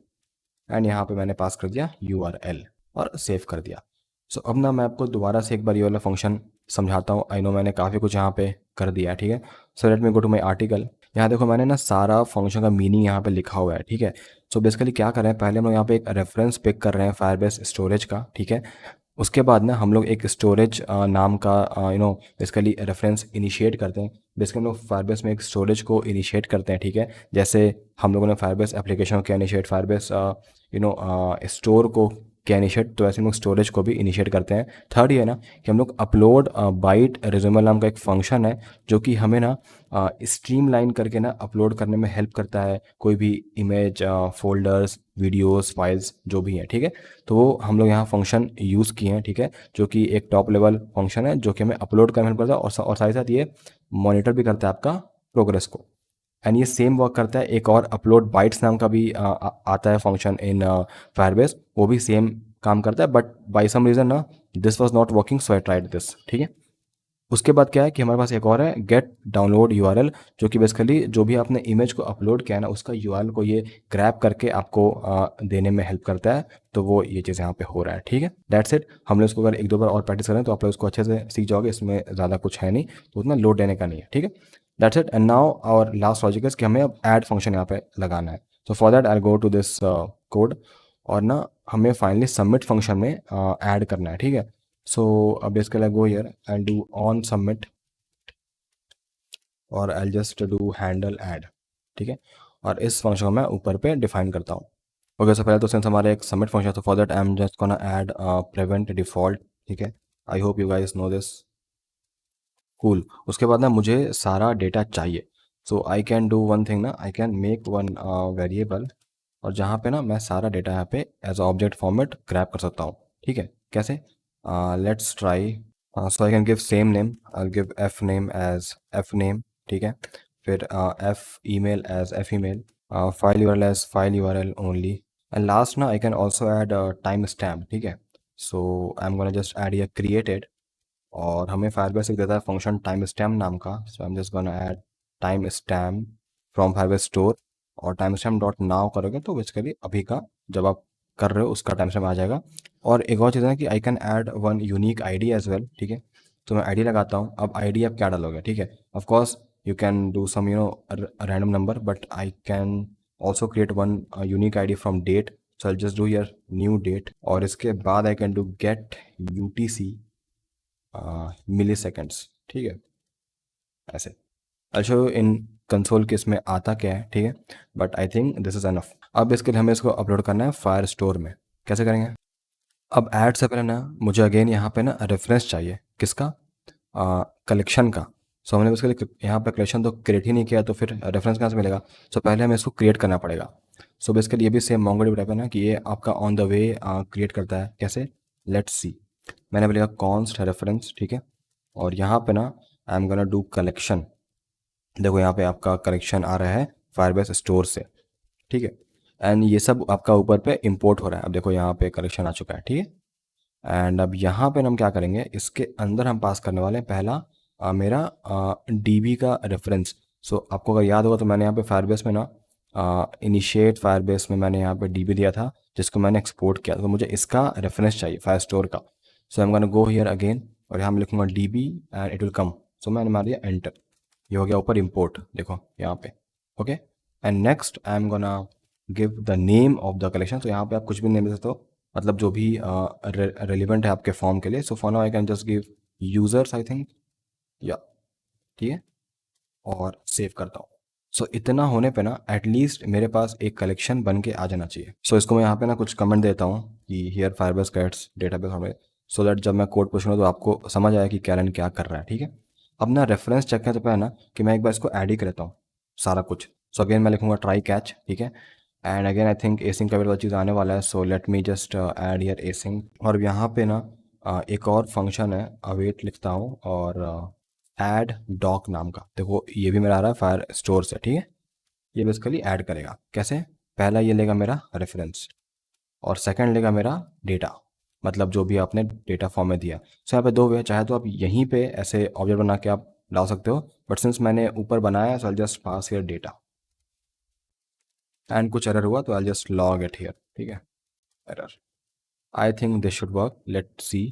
and यहाँ पे मैंने पास कर दिया URL और सेव कर दिया। सो अब ना मैं आपको दोबारा से एक बार ये वाला फंक्शन समझाता हूँ। आई नो मैंने काफ़ी कुछ यहाँ पे कर दिया है, ठीक है। So let me go to my article. यहाँ देखो मैंने ना सारा फंक्शन का मीनिंग यहाँ पे लिखा हुआ है, ठीक है। सो बेसिकली क्या कर रहे हैं, पहले हम लोग यहाँ पे एक रेफरेंस पिक कर रहे हैं फायरबेस स्टोरेज का, ठीक है। उसके बाद ना हम लोग एक स्टोरेज नाम का बेसिकली रेफरेंस इनिशिएट करते हैं। बेसिकली हम लोग फायरबेस में एक स्टोरेज को इनिशिएट करते हैं, ठीक है। जैसे हम लोगों ने फायरबेस एप्लीकेशन को इनिशिएट फायरबेस स्टोर को क्या इनिशिएट, तो ऐसे हम लोग स्टोरेज को भी इनिशिएट करते हैं। थर्ड ये है ना कि हम लोग अपलोड बाइट रिज्यूमे नाम का एक फंक्शन है जो कि हमें ना स्ट्रीमलाइन करके ना अपलोड करने में हेल्प करता है, कोई भी इमेज, फोल्डर्स, वीडियोस, फाइल्स जो भी हैं, ठीक है। तो वो हम लोग यहाँ फंक्शन यूज़ किए हैं, ठीक है, जो कि एक टॉप लेवल फंक्शन है जो कि हमें अपलोड करने में हेल्प करता है और साथ ही साथ ये मॉनिटर भी करता है आपका प्रोग्रेस को। एंड ये सेम वर्क करता है, एक और अपलोड बाइट्स नाम का भी आता है फंक्शन इन फायरबेस, वो भी सेम काम करता है, बट बाई सम रीज़न ना this was not working, so I tried this, ठीक है। उसके बाद क्या है कि हमारे पास एक और है गेट डाउनलोड यूआरएल, जो कि बेसिकली जो भी आपने इमेज को अपलोड किया है ना उसका यूआरएल को ये ग्रैब करके आपको देने में हेल्प करता है। तो वो ये चीज़ यहाँ पे हो रहा है, ठीक है। That's it. हम लोग इसको अगर एक दो बार और प्रैक्टिस करें तो आप लोग इसको अच्छे से सीख जाओगे, इसमें ज़्यादा कुछ है नहीं, तो उतना लोड देने का नहीं है, ठीक है। That's it. एंड नाउ और लास्ट लॉजिक है कि हमें अब ऐड फंक्शन यहाँ पे लगाना है। So for that I go to this code, और ना हमें फाइनली सबमिट फंक्शन में ऐड करना है, ठीक है। सो अब इसके लिए go here and do on submit, और I just do handle add, ठीक है। और इस फंक्शन को मैं ऊपर पे डिफाइन करता हूँ। ओके, सो पहले तो सिंस हमारे एक सबमिट फंक्शन है तो for that I am just gonna add prevent default, ठीक है। I hope you guys know this. Cool. उसके बाद ना मुझे सारा डेटा चाहिए, so I can do one thing ना, I can make one variable, और जहाँ पे ना मैं सारा डेटा यहाँ पे एज ऑब्जेक्ट फॉर्मेट ग्रैब कर सकता हूँ, ठीक है। कैसे? Let's try. So I can give same name, I give F name as F name, ठीक है। फिर F email as F email, file URL as file URL only, and last ना I can also add time stamp, ठीक है। So I am gonna just add ये क्रिएटेड, और हमें फायरबेस एक देता है फंक्शन टाइम स्टैम्प नाम का, so I am just gonna add time stamp from Firebase store, और टाइम स्टैम्प डॉट नाउ करोगे तो बेसिकली अभी का जब आप कर रहे हो उसका टाइम स्टैम्प आ जाएगा। और एक और चीज़ है कि I can add one unique ID as well, ठीक है। तो मैं आईडी लगाता हूँ। अब आईडी आप क्या डालोगे, ठीक है। Of course you can do some random number, but I can also create one unique ID from date, so I just do here new date, और इसके बाद I can do get UTC milliseconds, ठीक है। ऐसे अच्छा इन कंसोल के इसमें आता क्या है, ठीक है, but I think this is enough. अब इसके लिए हमें इसको अपलोड करना है फायर स्टोर में। कैसे करेंगे? अब ऐड से पहले ना मुझे अगेन यहाँ पे ना रेफरेंस चाहिए, किसका? कलेक्शन का। सो हमने उसके लिए यहाँ पे कलेक्शन तो क्रिएट ही नहीं किया, तो फिर रेफरेंस कहाँ से मिलेगा? सो पहले हमें इसको क्रिएट करना पड़ेगा। सो बेसिकली ये भी सेम मोंगोडीबी टाइप है ना कि ये आपका ऑन द वे क्रिएट करता है। कैसे? Let's see. मैंने बोलेगा कॉन्स्ट रेफरेंस, ठीक है, और यहाँ पे ना I am gonna do collection. देखो यहाँ पे आपका कलेक्शन आ रहा है फायरबेस स्टोर से, ठीक है। एंड ये सब आपका ऊपर पे इंपोर्ट हो रहा है। अब देखो यहाँ पे कलेक्शन आ चुका है, ठीक है। एंड अब यहाँ पे हम क्या करेंगे, इसके अंदर हम पास करने वाले हैं पहला मेरा डीबी का रेफरेंस। सो आपको अगर याद होगा तो मैंने यहाँ पे फायरबेस में ना इनिशिएट फायरबेस में मैंने यहाँ पे डीबी दिया था जिसको मैंने एक्सपोर्ट किया, तो मुझे इसका रेफरेंस चाहिए फायर स्टोर का। So I am gonna go here again, और यहाँ मैं लिखूंगा DB and it will come. So मैंने मार दिया एंटर, ये हो गया ऊपर इंपोर्ट, देखो यहाँ पे। Okay, and next I am gonna give the name of the collection. तो यहाँ पे आप कुछ भी नेम दे सकते हो, मतलब जो भी रेलिवेंट है आपके फॉर्म के लिए। So for now I can just give users, I think, या, ठीक है, और सेव करता हूँ। सो इतना होने पे ना एटलीस्ट मेरे पास एक कलेक्शन बन के आ जाना चाहिए। सो इसको मैं यहाँ पे ना कुछ कमेंट देता हूँ कि हियर फायरबेस गेट्स डेटाबेस हमें, सो दैट जब मैं कोड पूछूँगा तो आपको समझ आए कि कैरन क्या कर रहा है, ठीक है। अब ना रेफरेंस चेक करने से पहले ना कि मैं एक बार इसको ऐड ही कर लेता हूँ सारा कुछ। सो अगेन मैं लिखूँगा ट्राई कैच, ठीक है। And again I think async का भी वाला चीज़ आने वाला है, so let me just add here async. और यहाँ पे ना एक और फंक्शन है अवेट लिखता हूँ, और ऐड डॉक नाम का, देखो ये भी मेरा आ रहा है फायर स्टोर से, ठीक है। ये बेसिकली ऐड करेगा। कैसे? पहला ये लेगा मेरा रेफरेंस, और सेकंड लेगा मेरा डेटा, मतलब जो भी आपने डेटा फॉर्म में दिया। सो यहाँ पे दो वे, चाहे तो आप यहीं पे ऐसे ऑब्जेक्ट बना के आप डाल सकते हो, बट सिंस मैंने ऊपर बनाया so I just pass here data, and कुछ एरर हुआ तो I just log it here, ठीक है। Error, I think this should work, let see.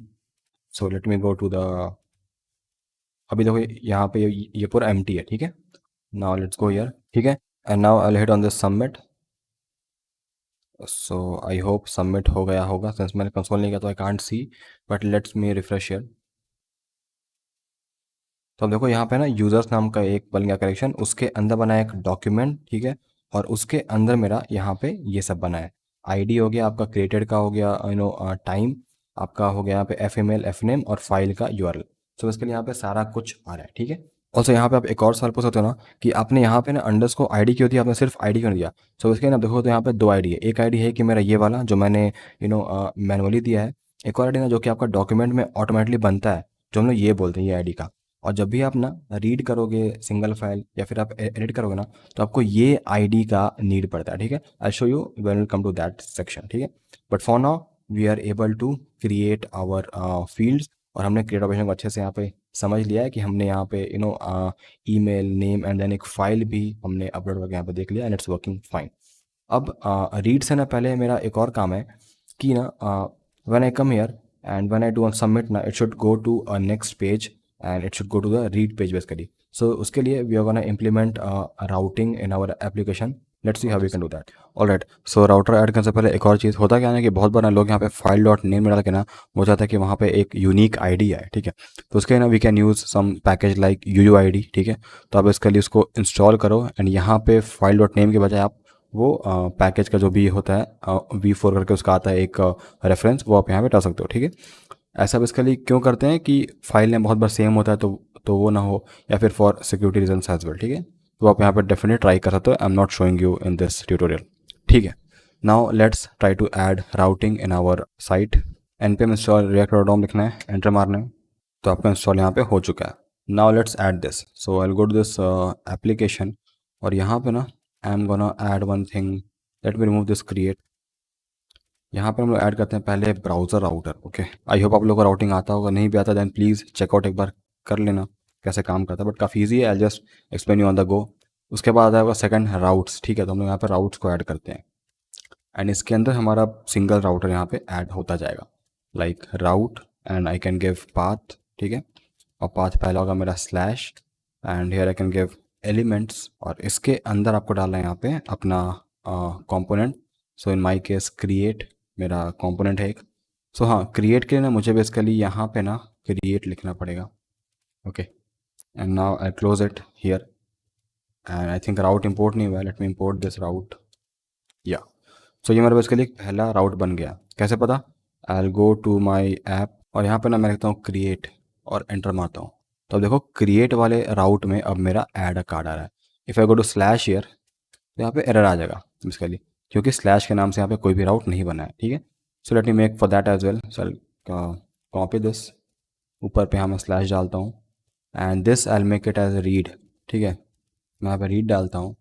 So let me go to the, अभी देखो यहाँ पे ये पूरा एम्प्टी है, ठीक है। नाउ लेट्स गो हियर, ठीक है, and now I hit on this submit. So I hope submit हो गया होगा, सिंस मैंने कंसोल नहीं किया तो I can't see, but let's me refresh here. तो अब देखो यहाँ पे ना यूजर्स नाम का एक बन गया कलेक्शन, उसके अंदर बना है एक डॉक्यूमेंट, ठीक है, और उसके अंदर मेरा यहाँ पे ये सब बना है। आईडी हो गया आपका, क्रिएटेड का हो गया टाइम आपका, हो गया यहाँ पे एफएमएल एफनेम और फाइल का यूआरएल। सो इसके लिए यहाँ पे सारा कुछ आ रहा है, ठीक है। ऑल्सो यहाँ पे आप एक और सवाल पूछ सकते हो ना कि आपने यहाँ पे ना अंडर्स को आईडी क्यों दिया, आपने सिर्फ आईडी क्यों नहीं दिया। सो इसके ना देखो, तो यहाँ पे दो आईडी है। एक आईडी है कि मेरा ये वाला जो मैंने मैनुअली दिया है। एक और आईडी ना जो कि आपका डॉक्यूमेंट में ऑटोमेटिकली बनता है, जो हम लोग ये बोलते हैं ये आईडी का। और जब भी आप ना रीड करोगे सिंगल फाइल या फिर आप एडिट करोगे ना, तो आपको ये आईडी का नीड पड़ता है, ठीक है। I show you when will come to that section, ठीक है। But for now we are able to create our fields. और हमने क्रिएट ऑपरेशन को अच्छे से यहाँ पे समझ लिया है कि हमने यहाँ पे ईमेल नेम एंड देन एक फाइल भी हमने अपलोड करके यहाँ पे देख लिया, एंड इट्स वर्किंग फाइन। अब रीड से ना पहले मेरा एक और काम है कि ना when I come here and when I do on submit ना, it should go to a next page and it should go to the read page basically. So उसके लिए we are gonna implement routing in our application. Let's see how we can do that. Alright, so router add करने से पहले एक और चीज़ होता क्या है ना कि बहुत बार ना लोग यहाँ पे फाइल डॉट नेम में डाल के ना वो चाहता है कि वहाँ पे एक यूनिक आईडी आए, ठीक है। तो उसके ना we can use some package like UUID, ठीक है। तो आप इसके लिए उसको इंस्टॉल करो एंड यहाँ पे फाइल डॉट नेम के बजाय आप वो पैकेज का जो भी होता है V4 करके उसका आता है एक रेफरेंस, वो आप यहाँ पे डाल सकते हो, ठीक है। ऐसा बेसिकली क्यों करते हैं कि फाइल नेम बहुत बार सेम होता है तो वो ना हो, या फिर for security reason as well, ठीक है। तो आप यहाँ पर डेफिनेटली ट्राई कर सकते हो। I am not showing you in this tutorial, ठीक है। Now let's try to add routing in our site. npm install react dot com लिखना है, एंटर मारना है, तो आपका इंस्टॉल यहाँ पे हो चुका है। Now let's add this. So I will go to this application, और यहाँ पे ना I am gonna add one thing. Let me remove this create. यहाँ पर हम लोग ऐड करते हैं पहले browser router, okay. I hope आप लोगों को राउटिंग आता होगा, नहीं भी आता देन प्लीज़ चेकआउट एक बार कर लेना कैसे काम करता है, बट काफ़ी ईजी है। I just explain you on the go. उसके बाद आएगा सेकंड राउट्स, ठीक है। तो हम लोग यहाँ पर राउट्स को ऐड करते हैं, एंड इसके अंदर हमारा सिंगल राउटर यहाँ पे ऐड होता जाएगा, like route and I can give path, ठीक है। और पाथ पहला होगा मेरा slash, and here I can give elements, और इसके अंदर आपको डालना है यहाँ पे अपना component. So in my case create मेरा कंपोनेंट है एक। सो हाँ, क्रिएट के लिए ना मुझे बेसिकली यहाँ पे ना क्रिएट लिखना पड़ेगा, okay. And now I close it here, and I think route import नहीं हुआ है, लेट मी इंपोर्ट दिस राउट, या। सो ये मेरे पास के लिए पहला राउट बन गया। कैसे पता? I will go to my app, और यहाँ पे ना मैं लिखता हूँ क्रिएट और एंटर मारता हूँ। तो अब देखो क्रिएट वाले राउट में अब मेरा ऐड कार्ड आ रहा है। If I go to slash year, तो यहाँ पे एरर आ जाएगा बेसिकली, क्योंकि स्लैश के नाम से यहाँ पे कोई भी राउट नहीं बना है, ठीक है। So let me make for that as well. So copy this, ऊपर पे यहाँ मैं स्लैश डालता हूँ, and this I will make it as read, ठीक है। मैं यहाँ पे रीड डालता हूँ,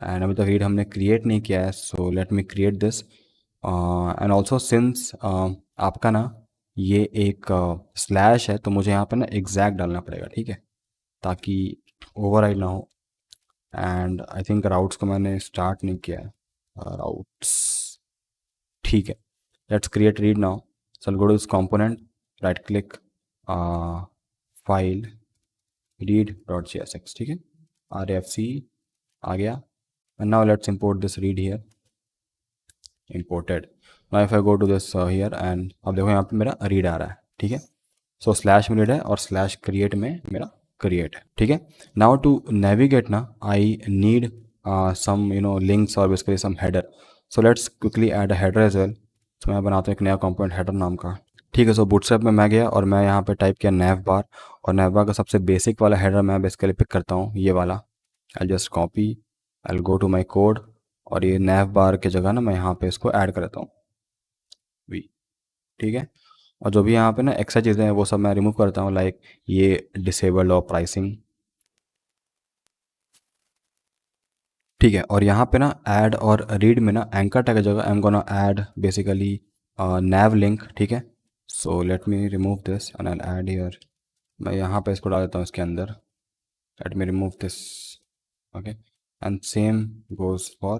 एंड अभी तक रीड हमने क्रिएट नहीं किया है, so let me create this. And also since आपका ना ये एक स्लैश है, तो मुझे यहाँ पर ना एग्जैक्ट डालना पड़ेगा, ठीक है, ताकि ओवरराइड ना हो। एंड आई थिंक राउट्स को मैंने स्टार्ट नहीं किया है, राउट्स, ठीक है। Let's create read now. So go to this component, right click, file read dot CSX, ठीक है। RFC आ गया, and now let's import this read here, imported. Now if I go to this here, and अब देखो यहाँ पे मेरा रीड आ रहा है, ठीक है। सो स्लैश में रीड है और स्लैश क्रिएट में मेरा क्रिएट है, ठीक है। नाउ टू नेविगेट ना आई नीड सम लिंक्स और basically some header. So let's quickly add a header as well. तो मैं बनाता हूँ एक नया कंपोनेंट हेडर नाम का, ठीक है। सो बूटस्ट्रैप में मैं गया और मैं यहाँ पे टाइप किया नैव बार, और नैव बार का सबसे बेसिक वाला हेडर मैं बेसिकली पिक करता हूँ, ये वाला। I just copy, I go to my code, और ये नैव बार के जगह ना मैं यहाँ पे इसको ऐड कर देता हूँ, वी, ठीक है। और जो भी यहाँ पे ना एक्स्ट्रा चीज़ें हैं वो सब मैं रिमूव करता हूँ, लाइक ये डिसेबल्ड और प्राइसिंग, ठीक है। और यहाँ पे ना ऐड और रीड में ना एंकर टैग की जगह I am gonna add basically nav link, ठीक है। So let me remove this and I add here. मैं यहाँ पे इसको डाल देता हूँ इसके अंदर, let me remove this, okay. And same goes for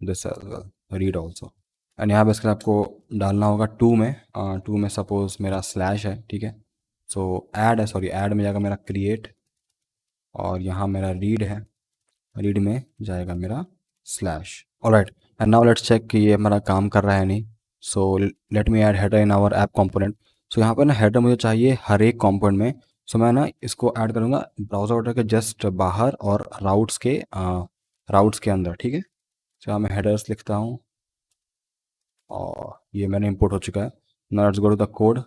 this as well, read also. एंड यहाँ पे इसके आपको डालना होगा टू में, टू में सपोज मेरा स्लैश है, ठीक है। सो ऐड है, सॉरी ऐड में जाएगा मेरा क्रिएट, और यहाँ मेरा रीड है, रीड में जाएगा मेरा slash. Alright, and now let's check कि ये हमारा काम कर रहा है नहीं। So let me add header in our app component. So यहाँ पर ना हेडर मुझे चाहिए हर एक कंपोनेंट में। सो मैं ना इसको ऐड करूँगा ब्राउज़र ऑर्डर के जस्ट बाहर और राउट्स के अंदर, ठीक है। सो यहाँ मैं हेडर्स लिखता हूँ, और ये मैंने इंपोर्ट हो चुका है। Now let's go to the code,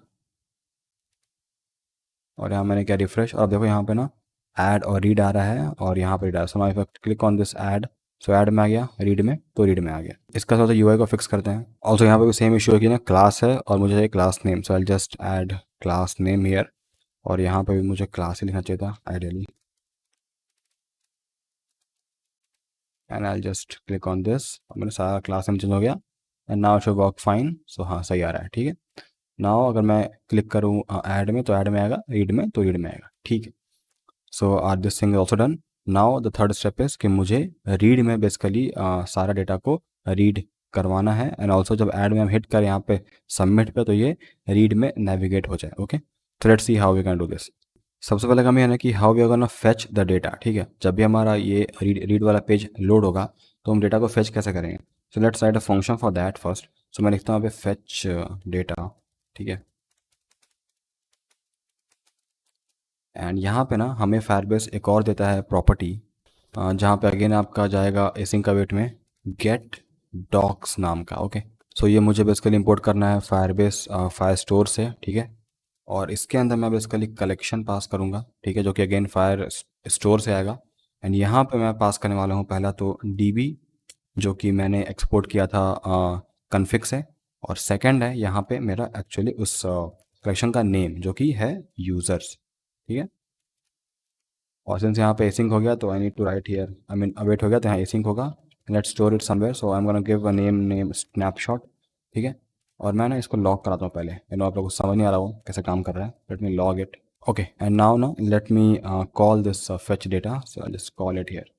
और यहाँ मैंने क्या रिफ्रेश, और देखो यहाँ पे ना ऐड और रीड आ रहा है, और यहाँ पे रीड आ रहा है। So now if I click on this add, so add में आ गया, रीड में तो रीड में आ गया। इसका थोड़ा सा यूआई को फिक्स करते हैं। ऑल्सो यहाँ पे भी सेम इशू है कि ना क्लास है और मुझे चाहिए class name, so I just add class name here, और यहाँ पे भी मुझे क्लास ही लिखना चाहिए था ideally, and I just click on this, और मेरा सारा क्लास नेम चेंज हो गया, and now it should work fine. So हाँ सही आ रहा है, ठीक है। नाउ अगर मैं क्लिक करूँ ऐड में तो ऐड में आएगा, रीड में तो रीड में आएगा, ठीक है। So our this thing also done. Now the third step is कि मुझे रीड में बेसिकली सारा डेटा को रीड करवाना है, एंड ऑल्सो जब ऐड में हम हिट करें यहाँ पे सबमिट पे, तो ये रीड में नेविगेट हो जाए। ओके, तो let's see how we can do this. सबसे पहले काम ये है ना कि how we are gonna fetch the data, ठीक है। जब भी हमारा ये रीड वाला पेज लोड होगा तो हम डेटा को फेच कैसे करेंगे। So let's write a function for that first. So मैं लिखता हूँ यहाँ पे फेच डेटा, ठीक है। एंड यहाँ पे ना हमें फायरबेस एक और देता है प्रॉपर्टी, जहाँ पे अगेन आपका जाएगा एसिंक का वेट में गेट डॉक्स नाम का। ओके, सो ये मुझे बेसिकली इंपोर्ट करना है फायरबेस फायर स्टोर से, ठीक है। और इसके अंदर मैं बेसिकली कलेक्शन पास करूँगा, ठीक है, जो कि अगेन फायर स्टोर से आएगा। एंड यहाँ पे मैं पास करने वाला हूँ पहला तो डीबी, जो कि मैंने एक्सपोर्ट किया था कन्फिग से, और सेकंड है यहाँ पे मेरा एक्चुअली उस कलेक्शन का नेम जो कि है यूज़र्स, ठीक है। और सिंस यहाँ पे एसिंक हो गया तो I need to write here, I mean await हो गया तो यहाँ एसिंक होगा। Let's store it somewhere, so I am gonna give a name snapshot, ठीक है। और मैं ना इसको लॉग कराता हूँ पहले, यू नो आप लोगों को समझ नहीं आ रहा हो कैसे काम कर रहा है, let me log it. Okay, and now ना let me call this fetch data, so I just call it here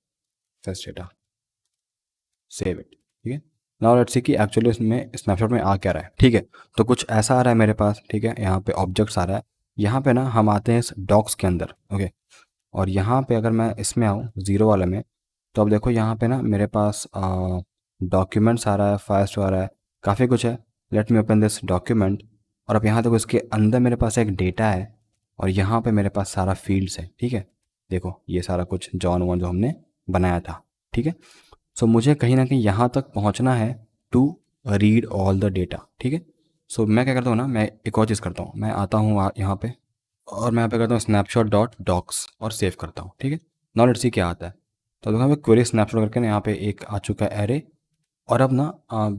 fetch data, save it, ठीक है। नाउ लेट्स सी कि एक्चुअली इसमें स्नैपशॉट में आ क्या रहा है, ठीक है। तो कुछ ऐसा आ रहा है मेरे पास, ठीक है। यहाँ पे ऑब्जेक्ट्स आ रहा है, यहाँ पे ना हम आते हैं इस डॉक्स के अंदर, ओके। और यहाँ पे अगर मैं इसमें आऊँ ज़ीरो वाले में, तो अब देखो यहाँ पे ना मेरे पास डॉक्यूमेंट्स आ रहा है, फाइल्स आ रहा है, काफ़ी कुछ है। Let me open this document, और अब यहाँ देखो इसके अंदर मेरे पास एक डेटा है, और यहाँ पे मेरे पास सारा फील्ड्स है, ठीक है। देखो ये सारा कुछ जॉन वॉन जो हमने बनाया था, ठीक है। सो मुझे कहीं ना कहीं यहाँ तक पहुँचना है to read all the data, ठीक है। सो मैं क्या करता हूँ ना, मैं एक और चीज़ करता हूँ, मैं आता हूँ यहाँ पे, और मैं यहाँ पे करता हूँ स्नैपशॉट डॉट डॉक्स और सेव करता हूँ, ठीक है। नाउ लेट्स सी क्या आता है। तो देखो यहाँ पे क्वेरी स्नैपशॉट करके ना यहाँ पे एक आ चुका है एरे, और अब ना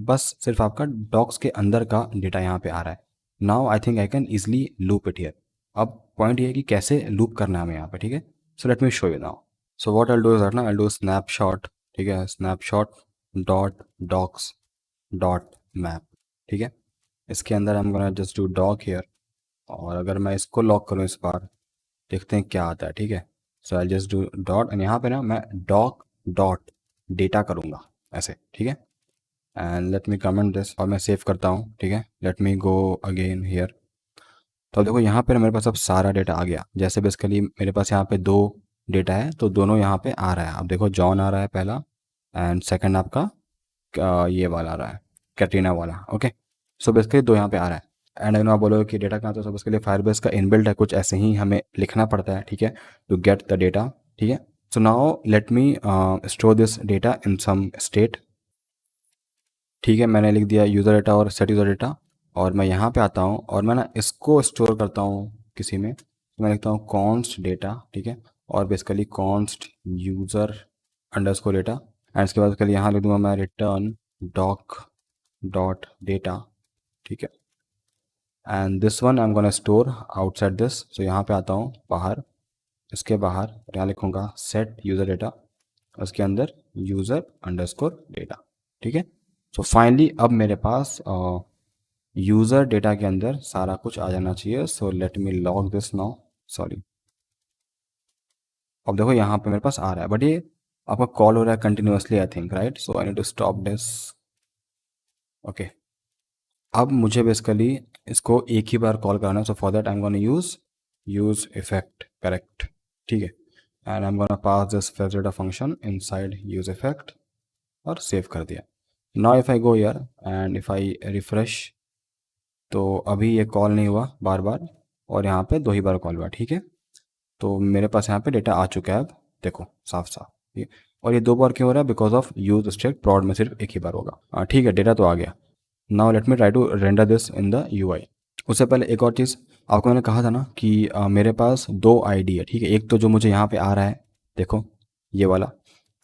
बस सिर्फ आपका डॉक्स के अंदर का डेटा यहाँ पे आ रहा है। Now I think I can easily loop it here. अब पॉइंट ये है कि कैसे लूप करना है हमें यहाँ पे, ठीक है। So let me show you now. So what I do is that ना आई डू स्नैपशॉट, ठीक है, snapshot dot docs dot map, ठीक है। इसके अंदर हम gonna just do doc here, और अगर मैं इसको लॉक करूँ इस बार, देखते हैं क्या आता है, ठीक है। So I just do dot, and यहाँ पे ना मैं डॉक डॉट डेटा करूँगा ऐसे, ठीक है। And let me comment this, और मैं सेव करता हूँ, ठीक है। Let me go again here. तो देखो यहाँ पे ना मेरे पास अब सारा डेटा आ गया। जैसे बेसिकली मेरे पास यहाँ पे दो डेटा है, तो दोनों यहाँ पे आ रहा है। अब देखो जॉन आ रहा है पहला, एंड सेकंड आपका ये वाला आ रहा है, कैटरीना वाला, ओके। सो बेसिकली दो यहाँ पे आ रहा है। एंड अगर आप बोलोगे कि डेटा कहाँ, तो सब उसके लिए फायरबेस का इनबिल्ट है, कुछ ऐसे ही हमें लिखना पड़ता है, ठीक है, टू गेट द डेटा, ठीक है। So now let me store this data in some state, ठीक है। मैंने लिख दिया यूज़र डेटा और सेट यूज़र डेटा, और मैं यहाँ पे आता हूँ और मैं ना इसको स्टोर करता हूँ किसी में। तो मैं लिखता हूँ कॉन्स्ट डेटा, ठीक है, और basically const user underscore data, and इसके बाद कल यहाँ लिख दूँगा मैं रिटर्न डॉक डॉट डेटा, ठीक है। And this one I am gonna store outside this. So यहाँ पे आता हूँ बाहर, इसके बाहर, और यहाँ लिखूँगा सेट यूज़र डेटा, उसके अंदर यूज़र अंडरस्कोर डेटा, ठीक है। सो फाइनली अब मेरे पास यूज़र डेटा के अंदर सारा कुछ आ जाना चाहिए। So let me log this now, sorry. अब देखो यहाँ पे मेरे पास आ रहा है, बट ये आपका कॉल हो रहा है continuously I think, right. So I need to stop this, okay. अब मुझे बेसिकली इसको एक ही बार कॉल कराना है। So for that I am gonna use effect correct, ठीक है। And I am gonna pass this fetch data function inside use effect, और सेव कर दिया। Now if I go here and if I refresh, तो अभी ये कॉल नहीं हुआ बार बार, और यहाँ पे दो ही बार कॉल हुआ, ठीक है। तो मेरे पास यहाँ पे डेटा आ चुका है, अब देखो साफ साफ, ठीक है। और ये दो बार क्यों हो रहा है, बिकॉज ऑफ यूज स्टेट प्रॉड में सिर्फ एक ही बार होगा, ठीक है। डेटा तो आ गया। Now let me try to render this in the UI। उससे पहले एक और चीज़, आपको मैंने कहा था ना कि मेरे पास दो आईडी है, ठीक है। एक तो जो मुझे यहाँ पे आ रहा है, देखो ये वाला,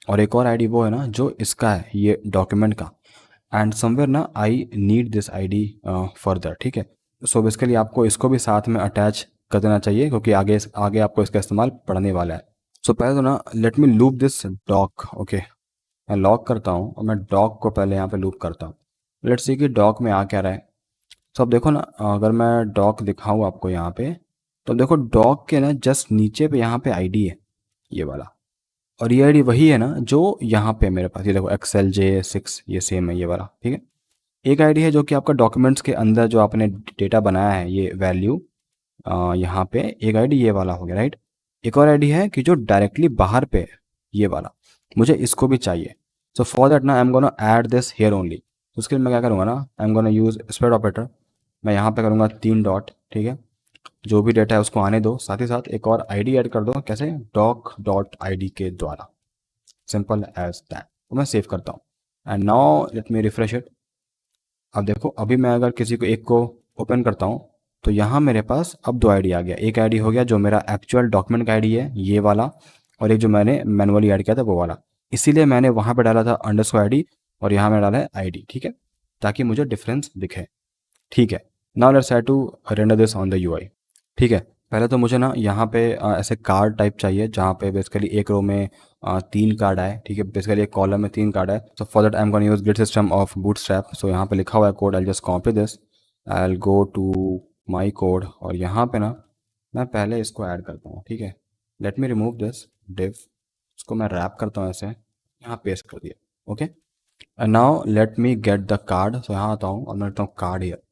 और एक और आईडी वो है ना जो इसका है, ये डॉक्यूमेंट का। एंड समवेयर ना I need this ID further, ठीक है। सो बेसिकली आपको इसको भी साथ में अटैच कर देना चाहिए, क्योंकि आगे आगे आपको इसका इस्तेमाल पड़ने वाला है। सो पहले तो ना let me loop this doc, okay. मैं लॉक करता हूँ और मैं डॉक को पहले यहाँ पे लूप करता हूँ। लेट्स सी कि डॉक में आ क्या रहा है। तो अब देखो ना, अगर मैं डॉक दिखाऊँ आपको यहाँ पे, तो देखो डॉक के ना जस्ट नीचे पे यहाँ पे आईडी है, ये वाला। और ये आईडी वही है ना जो यहाँ पे मेरे पास, ये देखो XLJ6, ये सेम है ये वाला, ठीक है। एक आईडी है जो कि आपका डॉक्यूमेंट्स के अंदर जो आपने डेटा बनाया है, ये वैल्यू यहाँ पे एक आईडी ये वाला हो गया, राइट। एक और आईडी है कि जो डायरेक्टली बाहर पे है, ये वाला, मुझे इसको भी चाहिए। सो फॉर दैट ना I am gonna add this here only. उसके लिए मैं क्या करूँगा ना, I am gonna use spread operator. मैं यहाँ पे करूँगा 3 डॉट, ठीक है। जो भी डेटा है उसको आने दो, साथ ही साथ एक और आईडी ऐड कर दो, कैसे, डॉक डॉट आईडी के द्वारा, सिंपल एज दैट। तो मैं सेव करता हूँ and now let me refresh it. अब देखो, अभी मैं अगर किसी को एक को ओपन करता हूँ, तो यहाँ मेरे पास अब दो आईडी आ गया। एक आईडी हो गया जो मेरा एक्चुअल डॉक्यूमेंट का आईडी है, ये वाला, और एक जो मैंने मैनुअली ऐड किया था वो वाला। इसीलिए मैंने वहाँ पे डाला था अंडरस्कोर आईडी, और यहाँ मैंने डाला है आईडी, ठीक है, ताकि मुझे डिफरेंस दिखे। ठीक है, now let's try to render this on the UI। ठीक है, पहले तो मुझे ना यहाँ पे ऐसे कार्ड टाइप चाहिए जहाँ पे बेसिकली एक रो में 3 कार्ड आए, ठीक है। बेसिकली एक कॉलम में 3 कार्ड है। So for that I am gonna use grid system of Bootstrap. So यहाँ पे लिखा हुआ है code, I just copy this, I will go to my code, और यहाँ पे ना मैं पहले इसको ऐड करता हूँ, ठीक है। Let me remove this div, इसको मैं रैप करता हूँ ऐसे, यहाँ पेस्ट कर दिया, okay. And now let me get the card. So यहाँ आता हूँ और मैं लिखता हूँ कार्ड हियर,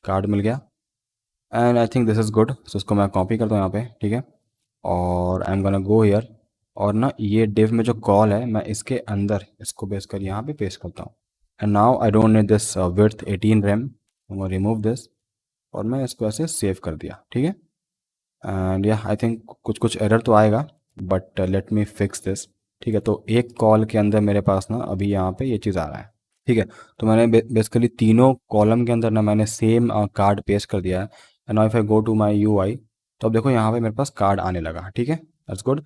कार्ड मिल गया। And I think this is good. So इसको मैं कॉपी करता हूँ यहाँ पे, ठीक है। और I am gonna go here, और ना ये डिव में जो कॉल है, मैं इसके अंदर इसको बेस कर यहाँ पे पेस्ट करता हूँ। And now I don't need this width 18 RAM, remove this, और मैं इसको ऐसे सेव कर दिया, ठीक है। एंड या आई थिंक कुछ कुछ एरर तो आएगा, but let me fix this. ठीक है, तो एक कॉल के अंदर मेरे पास ना अभी यहाँ पे ये चीज़ आ रहा है, ठीक है। तो मैंने बेसिकली तीनों कॉलम के अंदर ना मैंने सेम कार्ड पेस्ट कर दिया है। And now if I go to my UI, तो अब देखो यहाँ पे मेरे पास कार्ड आने लगा, ठीक है, दैट्स गुड।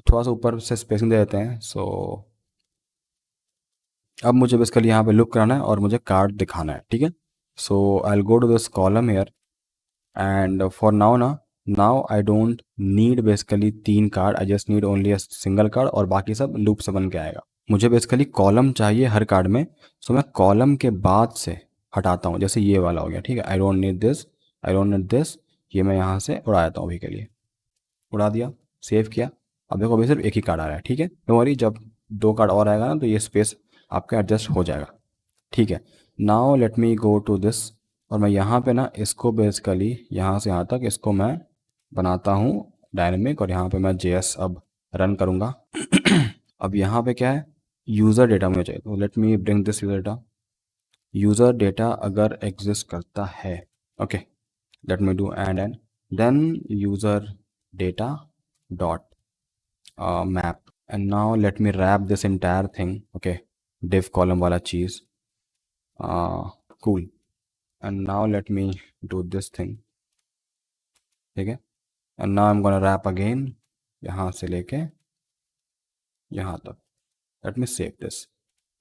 थोड़ा सा ऊपर से स्पेसिंग दे देते हैं। सो अब मुझे बेसिकली यहाँ पे लुक कराना है और मुझे कार्ड दिखाना है, ठीक है। So I will go to this column here, and for now ना, now I don't need basically 3 card, I just need only a single card, और बाकी सब लूप से बन के आएगा। मुझे बेसिकली कॉलम चाहिए हर कार्ड में। सो मैं कॉलम के बाद से हटाता हूँ, जैसे ये वाला हो गया, ठीक है। आई don't need this, I don't need this, ये मैं यहाँ से उड़ा देता हूँ अभी के लिए, उड़ा दिया, सेव किया। अब देखो अभी सिर्फ एक ही कार्ड आ रहा है, ठीक है। डोंट वरी, जब 2 कार्ड और आएगा ना तो ये स्पेस आपका एडजस्ट हो जाएगा, ठीक है। Now let me go to this, और मैं यहाँ पे ना इसको बेसिकली यहाँ से यहाँ तक इसको मैं बनाता हूँ डायनेमिक, और यहाँ पे मैं JS अब रन करूँगा। अब यहाँ पे क्या है, यूज़र डेटा मुझे चाहिए, तो let me bring this user data. User data अगर एग्जिस्ट करता है, okay, let me do and then user data dot map. And now let me wrap this entire thing, okay, div column वाला चीज़, cool। And now let me do this thing, ठीक है। and now I'm gonna wrap again, यहाँ से लेके यहाँ तक, let me save this,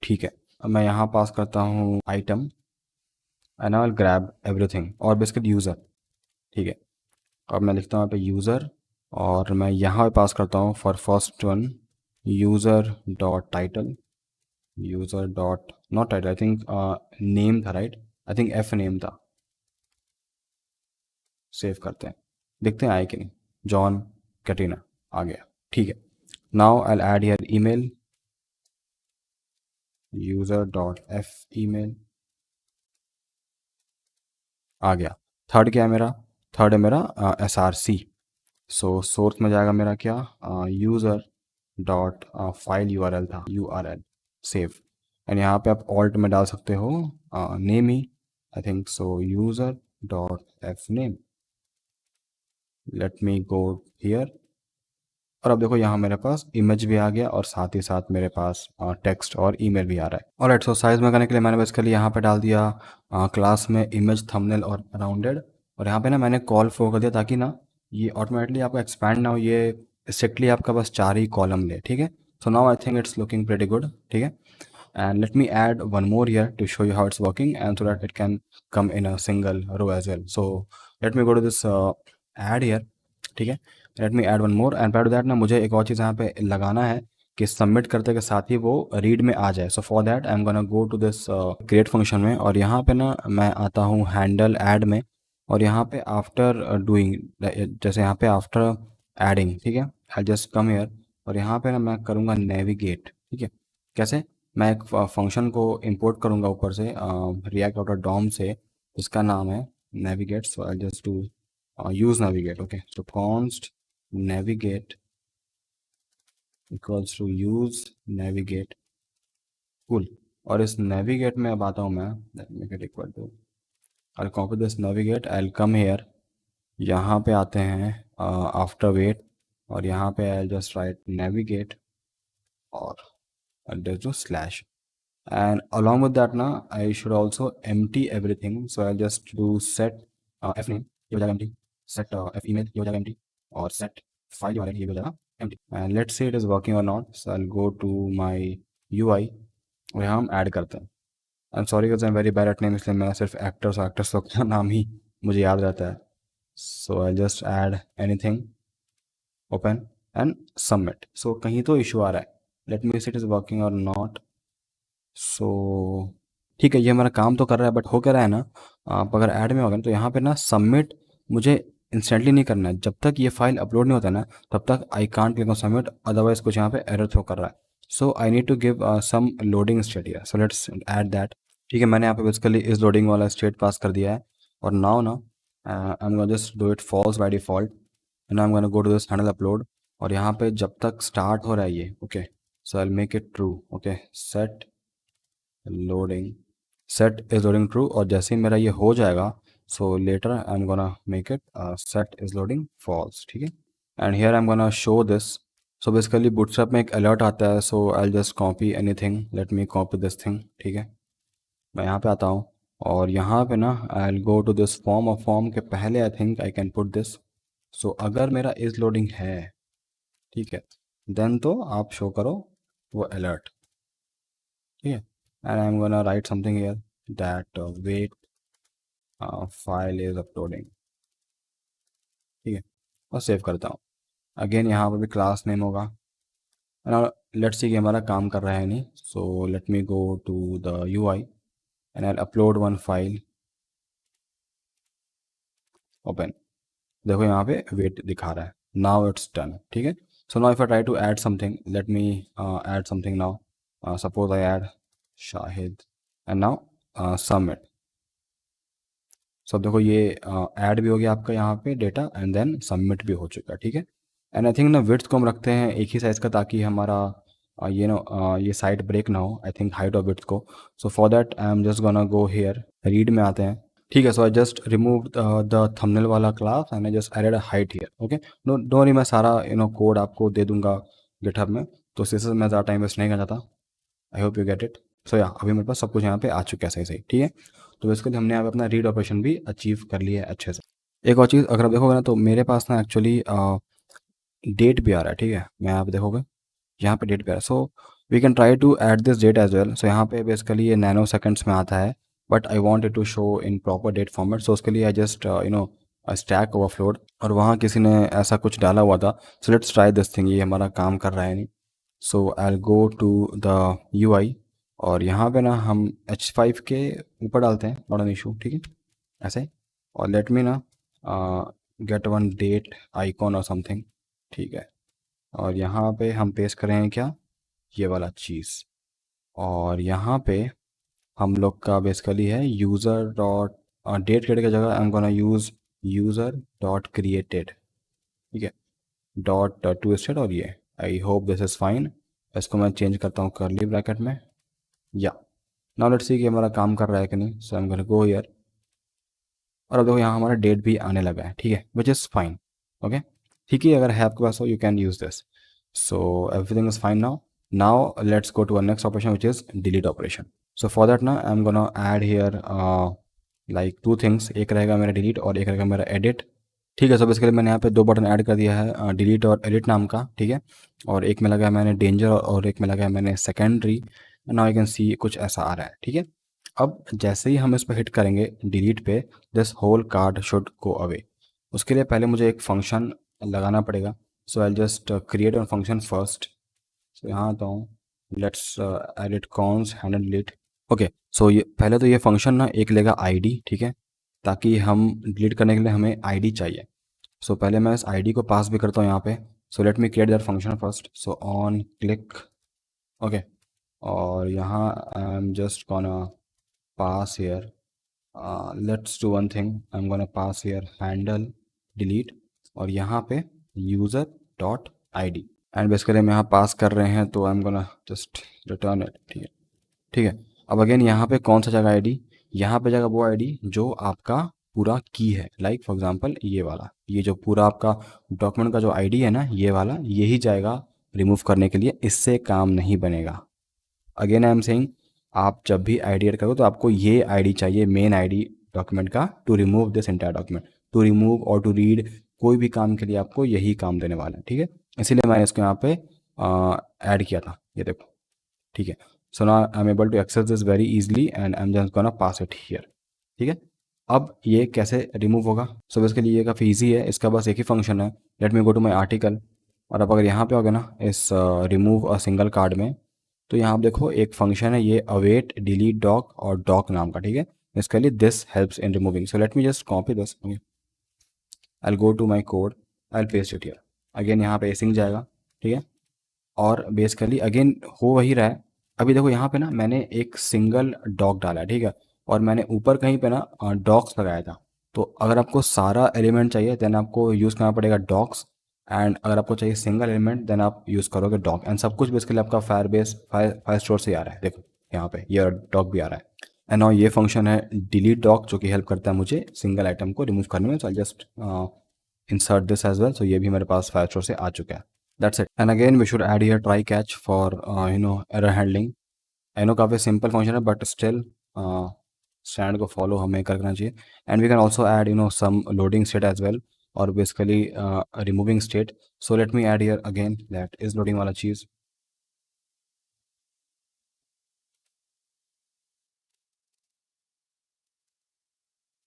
ठीक है। अब मैं यहाँ पास करता हूँ item, and I will grab everything, और बेसिकली यूज़र, ठीक है। अब मैं लिखता हूँ यहाँ पे यूज़र, और मैं यहाँ पे पास करता हूँ for first one user dot title, user dot not title, I think name था, right, I think F name था। सेव करते हैं, देखते हैं आए कि नहीं। जॉन कैटरीना आ गया, ठीक है। Now I add here email, user dot F email, आ गया। थर्ड क्या है मेरा, थर्ड है मेरा SRC। सो सोर्स में जाएगा मेरा क्या, यूज़र डॉट फाइल URL था, URL, सेव। एंड यहाँ पे आप ऑल्ट में डाल सकते हो name he, I think so, user dot F name. Late me go here, और अब देखो यहाँ मेरे पास इमेज भी आ गया और साथ ही साथ मेरे पास टेक्स्ट और ईमेल भी आ रहा है। ऑलराइट, सो साइज में करने के लिए मैंने बेसिकली यहाँ पे डाल दिया क्लास में इमेज, थंबनेल और राउंडेड, और यहाँ पे ना मैंने कॉल फ्लो कर दिया ताकि ना ये ऑटोमेटिकली आपका एक्सपैंड ना हो, ये स्ट्रिक्टली आपका बस 4 ही कॉलम ले, ठीक है। So now I think it's looking pretty good, ठीक है। And let me add one more here to show you how it's working and so that it can come in a single row as well. So let me go to this add here, ठीक है। let me add one more and prior to that ना मुझे एक और चीज़ यहाँ पे लगाना है कि सबमिट करते के साथ ही वो रीड में आ जाए। So for that I am gonna go to this create function में, और यहाँ पे ना मैं आता हूँ हैंडल ऐड में, और यहाँ पे आफ्टर डूइंग, जैसे यहाँ पे आफ्टर एडिंग, ठीक है, आई जस्ट कम हेयर, और यहाँ पे ना मैं करूँगा नेविगेट, ठीक है। कैसे? मैं एक फंक्शन को इंपोर्ट करूँगा ऊपर से रिएक्ट आउटर डॉम से, जिसका नाम है navigate. So I just to use navigate, okay. So const navigate equals to use navigate, cool. और इस नेविगेट में अब आता हूँ मैं, let me get equal to, I copy this navigate, I come here, यहाँ पे आते हैं आफ्टर वेट, और यहाँ पे आई जस्ट राइट नेविगेट और do slash, and along with that now I should also empty everything, so I'll just do set f name, ये हो जाएगा empty, set f email, ये हो जाएगा empty, और set file वाले ये हो जाएगा empty, and let's see it is working or not. So I'll go to my UI और यहाँ हम ऐड करते हैं। I'm sorry because I'm very bad at name, इसलिए मैं सिर्फ एक्टर्स लोग का नाम ही मुझे याद रहता है। So I just add anything, open and submit। so कहीं तो इशू आ रहा है, let me see it is working or not। सो ठीक है, ये हमारा काम तो कर रहा है, बट हो क्या रहा है ना, आप अगर ऐड में होगा ना तो यहाँ पे ना सबमिट मुझे इंस्टेंटली नहीं करना है, जब तक ये फाइल अपलोड नहीं होता ना तब तक I can't click on submit, otherwise कुछ यहाँ पे एरर थ्रो कर रहा है। So I need to give some loading state here, so let's add that, ठीक है। मैंने यहाँ पे बेसिकली इस लोडिंग वाला स्टेट पास कर दिया है, और नाउ ना I am gonna just do it false by default, and I am gonna go to this handle upload, और यहाँ पे जब तक स्टार्ट हो रहा है ये, okay, so I will make it true, okay, set loading, set is loading true, और जैसे ही मेरा ये हो जाएगा so later I am gonna make it set is loading false, ठीक है। And here I am gonna show this. So basically Bootstrap में एक अलर्ट आता है, so I just copy anything, let me copy this thing, ठीक है। मैं यहाँ पे आता हूँ और यहाँ पे ना I will go to this form, और फॉर्म के पहले I think I can put this. So अगर मेरा इज लोडिंग है, ठीक है, देन तो आप शो करो वो अलर्ट, ठीक है। and I'm gonna write something here that wait file is uploading, ठीक है, और सेव करता हूँ। अगेन यहाँ पर भी क्लास नेम होगा, लेट्स सी कि हमारा काम कर रहा है नहीं। So let me go to the UI and I upload one file, open, देखो यहाँ पे वेट दिखा रहा है, नाउ इट्स डन, ठीक है। So now if I try to add something, let me add something now, suppose I add Shahid and now submit. So अब देखो ये ऐड भी हो गया आपका यहाँ पे डेटा, एंड देन सबमिट भी हो चुका है, ठीक है। एंड आई थिंक ना विड्थ को हम रखते हैं एक ही साइज़ का, ताकि हमारा ये साइड ब्रेक ना हो, आई थिंक हाइट और विड्थ को। So for that I am just gonna go here, read में आते हैं, ठीक है। So I just remove the thumbnail वाला class and I just added height here, okay. Don't worry, मैं सारा कोड आपको दे दूंगा गिटहब में, तो इसी से मैं ज़्यादा टाइम वेस्ट नहीं करना चाहता। I hope you get it. So या अभी मेरे पास सब कुछ यहाँ पे आ चुका है सही सही, ठीक है। तो बेसिकली हमने यहाँ पे अपना रीड ऑपरेशन भी अचीव कर लिया है अच्छे से। एक और चीज़ अगर आप देखोगे ना, तो मेरे पास ना एक्चुअली डेट भी आ रहा है, ठीक है। मैं यहाँ पे देखोगे, यहाँ पे डेट भी आ रहा है, so we can try to add this date as well. So यहाँ पे बेसिकली ये नैनो सेकेंड्स में आता है, but I want it to show in proper date format. So उसके लिए आई जस्ट स्टैक ओवरफ्लोड, और वहाँ किसी ने ऐसा कुछ डाला हुआ था। So let's try this thing, ये हमारा काम कर रहा है नहीं। So I will go to the UI, और यहाँ पे ना हम H5 के ऊपर डालते हैं, नॉट एन इशू, ठीक है, ऐसे। और लेट मी ना गेट वन डेट आइकॉन और समथिंग, ठीक है। और यहाँ पे हम पेस्ट करेंगे क्या, ये वाला चीज़, और यहाँ पे हम लोग का बेसिकली है यूज़र डॉट डेट क्रिएट की जगह I am gonna use user dot created, ठीक है, डॉट टू स्टेट, और ये I hope this is fine. इसको मैं चेंज करता हूँ कर्ली ब्रैकेट में, या नाउ लेट्स सी कि हमारा काम कर रहा है कि नहीं। So I am gonna go here, और अब देखो यहाँ हमारा डेट भी आने लगा है, ठीक है, विच इज़ फाइन, ओके। ठीक है, अगर है आपके पास हो you can use this. So everything is fine now. Now let's go to our next operation, which is delete operation. So for that now I'm gonna add here like two things. एक रहेगा मेरा delete और एक रहेगा मेरा edit. ठीक है, so basically मैंने यहाँ पे दो बटन ऐड कर दिया है, डिलीट और एडिट नाम का, ठीक है। और एक में लगाया मैंने डेंजर और एक में लगाया मैंने secondary. Now I can see कुछ ऐसा आ रहा है, ठीक है। अब जैसे ही हम इस पर हिट करेंगे डिलीट पे, this whole card should go away. उसके लिए पहले मुझे एक फंक्शन लगाना पड़ेगा। So I just create a function first. So यहाँ आता हूँ, let's edit const handle delete. Okay, so ये पहले तो ये फंक्शन ना एक लेगा आईडी, ठीक है, ताकि हम डिलीट करने के लिए हमें आईडी चाहिए। सो पहले मैं इस आईडी को पास भी करता हूँ यहाँ पे। सो let me create that function first. So on click, okay, और यहाँ आई am just gonna pass here, let's do one thing, I am gonna pass here handle delete और यहाँ पे user dot I D. And basically हम यहाँ पास कर रहे हैं तो आई am gonna just return it, ठीक है, ठीक है। अब अगेन यहाँ पे कौन सा जगह आईडी, यहाँ पे जगह वो आईडी जो आपका पूरा की है। लाइक फॉर एग्जांपल ये वाला, ये जो पूरा आपका डॉक्यूमेंट का जो आईडी है ना, ये वाला यही जाएगा रिमूव करने के लिए, इससे काम नहीं बनेगा। अगेन आई एम सेइंग, आप जब भी आईडी ऐड करो तो आपको ये आईडी चाहिए, मेन आईडी डॉक्यूमेंट का, to remove this entire document, to remove और टू रीड, कोई भी काम के लिए आपको यही काम देने वाला है, ठीक है। इसीलिए मैंने इसको यहाँ पे ऐड किया था, ये देखो, ठीक है। So now I am able to access this very easily and I am just gonna pass it here, ठीक है। अब ये कैसे रिमूव होगा? सो इसके लिए ये काफ़ी इजी है, इसका बस एक ही फंक्शन है। Let me go to my article, और अब अगर यहाँ पे होगा ना इस रिमूव अ सिंगल कार्ड में, तो यहाँ आप देखो एक फंक्शन है ये अवेट डिलीट डॉक और डॉक नाम का, ठीक है। इसके लिए this helps in removing. So let me just copy this, I go to my code, I paste it here. Again यहाँ पे एसिंग जाएगा, ठीक है, और बेसिकली अगेन हो वही रहा है। अभी देखो यहाँ पे ना मैंने एक सिंगल डॉग डाला है, ठीक है, और मैंने ऊपर कहीं पे ना डॉक्स लगाया था। तो अगर आपको सारा एलिमेंट चाहिए देन आपको यूज़ करना पड़ेगा डॉक्स, एंड अगर आपको चाहिए सिंगल एलिमेंट देन आप यूज़ करोगे डॉग। एंड सब कुछ बेसिकली आपका फायर बेस फायर स्टोर से ही आ रहा है। देखो यहाँ पे ये डॉग भी आ रहा है। एंड और ये फंक्शन है डिलीट डॉग, जो कि हेल्प करता है मुझे सिंगल आइटम को रिमूव करने में। So I just insert this as well. So ये भी मेरे पास फायर स्टोर से आ चुका है। That's it. And again, we should add here try catch for error handling. I know काफ़ी simple function है, but still स्टैंड को फॉलो हमें करना चाहिए। And we can also add some loading state as well, और basically removing state. So let me add here again that is loading वाला चीज़।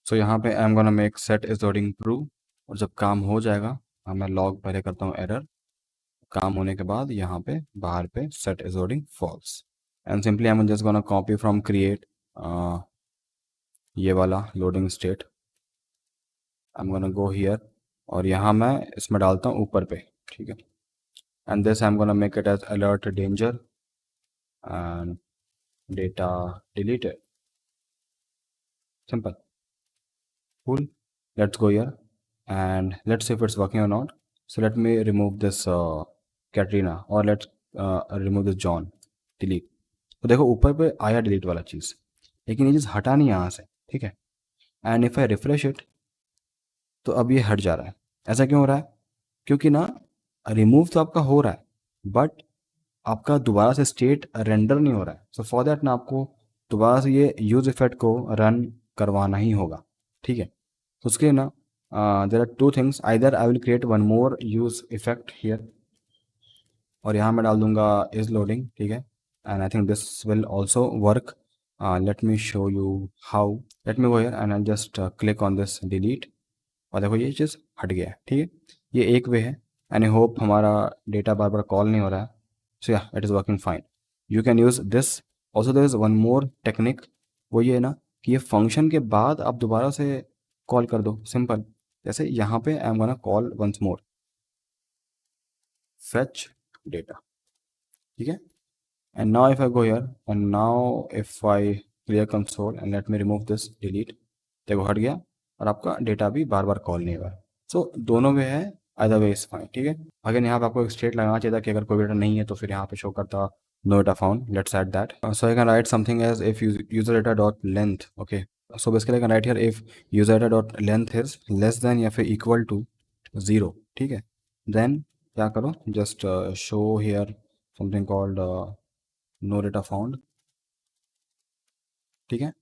सो यहाँ पे I am gonna make set is loading true, और जब काम हो जाएगा, मैं लॉग पहले करता हूँ एरर, काम होने के बाद यहाँ पे बाहर पे set is loading false. And simply I am just gonna copy from create ये वाला loading state, I am gonna go here, और यहाँ मैं इसमें डालता हूँ ऊपर पे, ठीक है। And this I am gonna make it as alert danger and data deleted, simple, cool. Let's go here and let's see if it's working or not. So let me remove this Katrina, or let's remove this John, delete. तो देखो ऊपर पे आया डिलीट वाला चीज़, लेकिन ये चीज़ हटा नहीं यहाँ से, ठीक है। And if I refresh it, तो अब ये हट जा रहा है। ऐसा क्यों हो रहा है? क्योंकि ना रिमूव तो आपका हो रहा है, बट आपका दोबारा से स्टेट रेंडर नहीं हो रहा है। सो फॉर दैट ना आपको दोबारा से ये यूज इफेक्ट को रन करवाना ही होगा, ठीक है। तो उसके ना there are two things, either I will create one more use effect here, और यहाँ मैं डाल दूंगा इज लोडिंग, ठीक है। And I think this will also work. Let me show you how. Let me go here and I just click on this delete, और देखो ये चीज़ हट गया है, ठीक है। ये एक वे है, एंड आई होप हमारा डेटा बार बार कॉल नहीं हो रहा है। सो या it is working fine, you can use this also. There is one more technique, वो ये है ना कि ये फंक्शन के बाद आप दोबारा से कॉल कर दो, सिंपल। जैसे यहाँ पे I am gonna call once more fetch data, ठीक है। And now if I go here and now if I clear console and let me remove this delete, देखो हट गया, और आपका डेटा भी बार बार कॉल नहीं हुआ। सो दोनों वे है, अदर वे इज फाइन, ठीक है। अगर यहाँ पे आपको एक स्टेट लगाना चाहिए था कि अगर कोई डेटा नहीं है तो फिर यहाँ पे शो करता no data found. Let's add that. So I can write something as if user data dot length, okay. So basically I can write here if user data dot length is less than या फिर इक्वल टू 0, ठीक है, देन क्या करो, just show here something called no data found, ठीक है,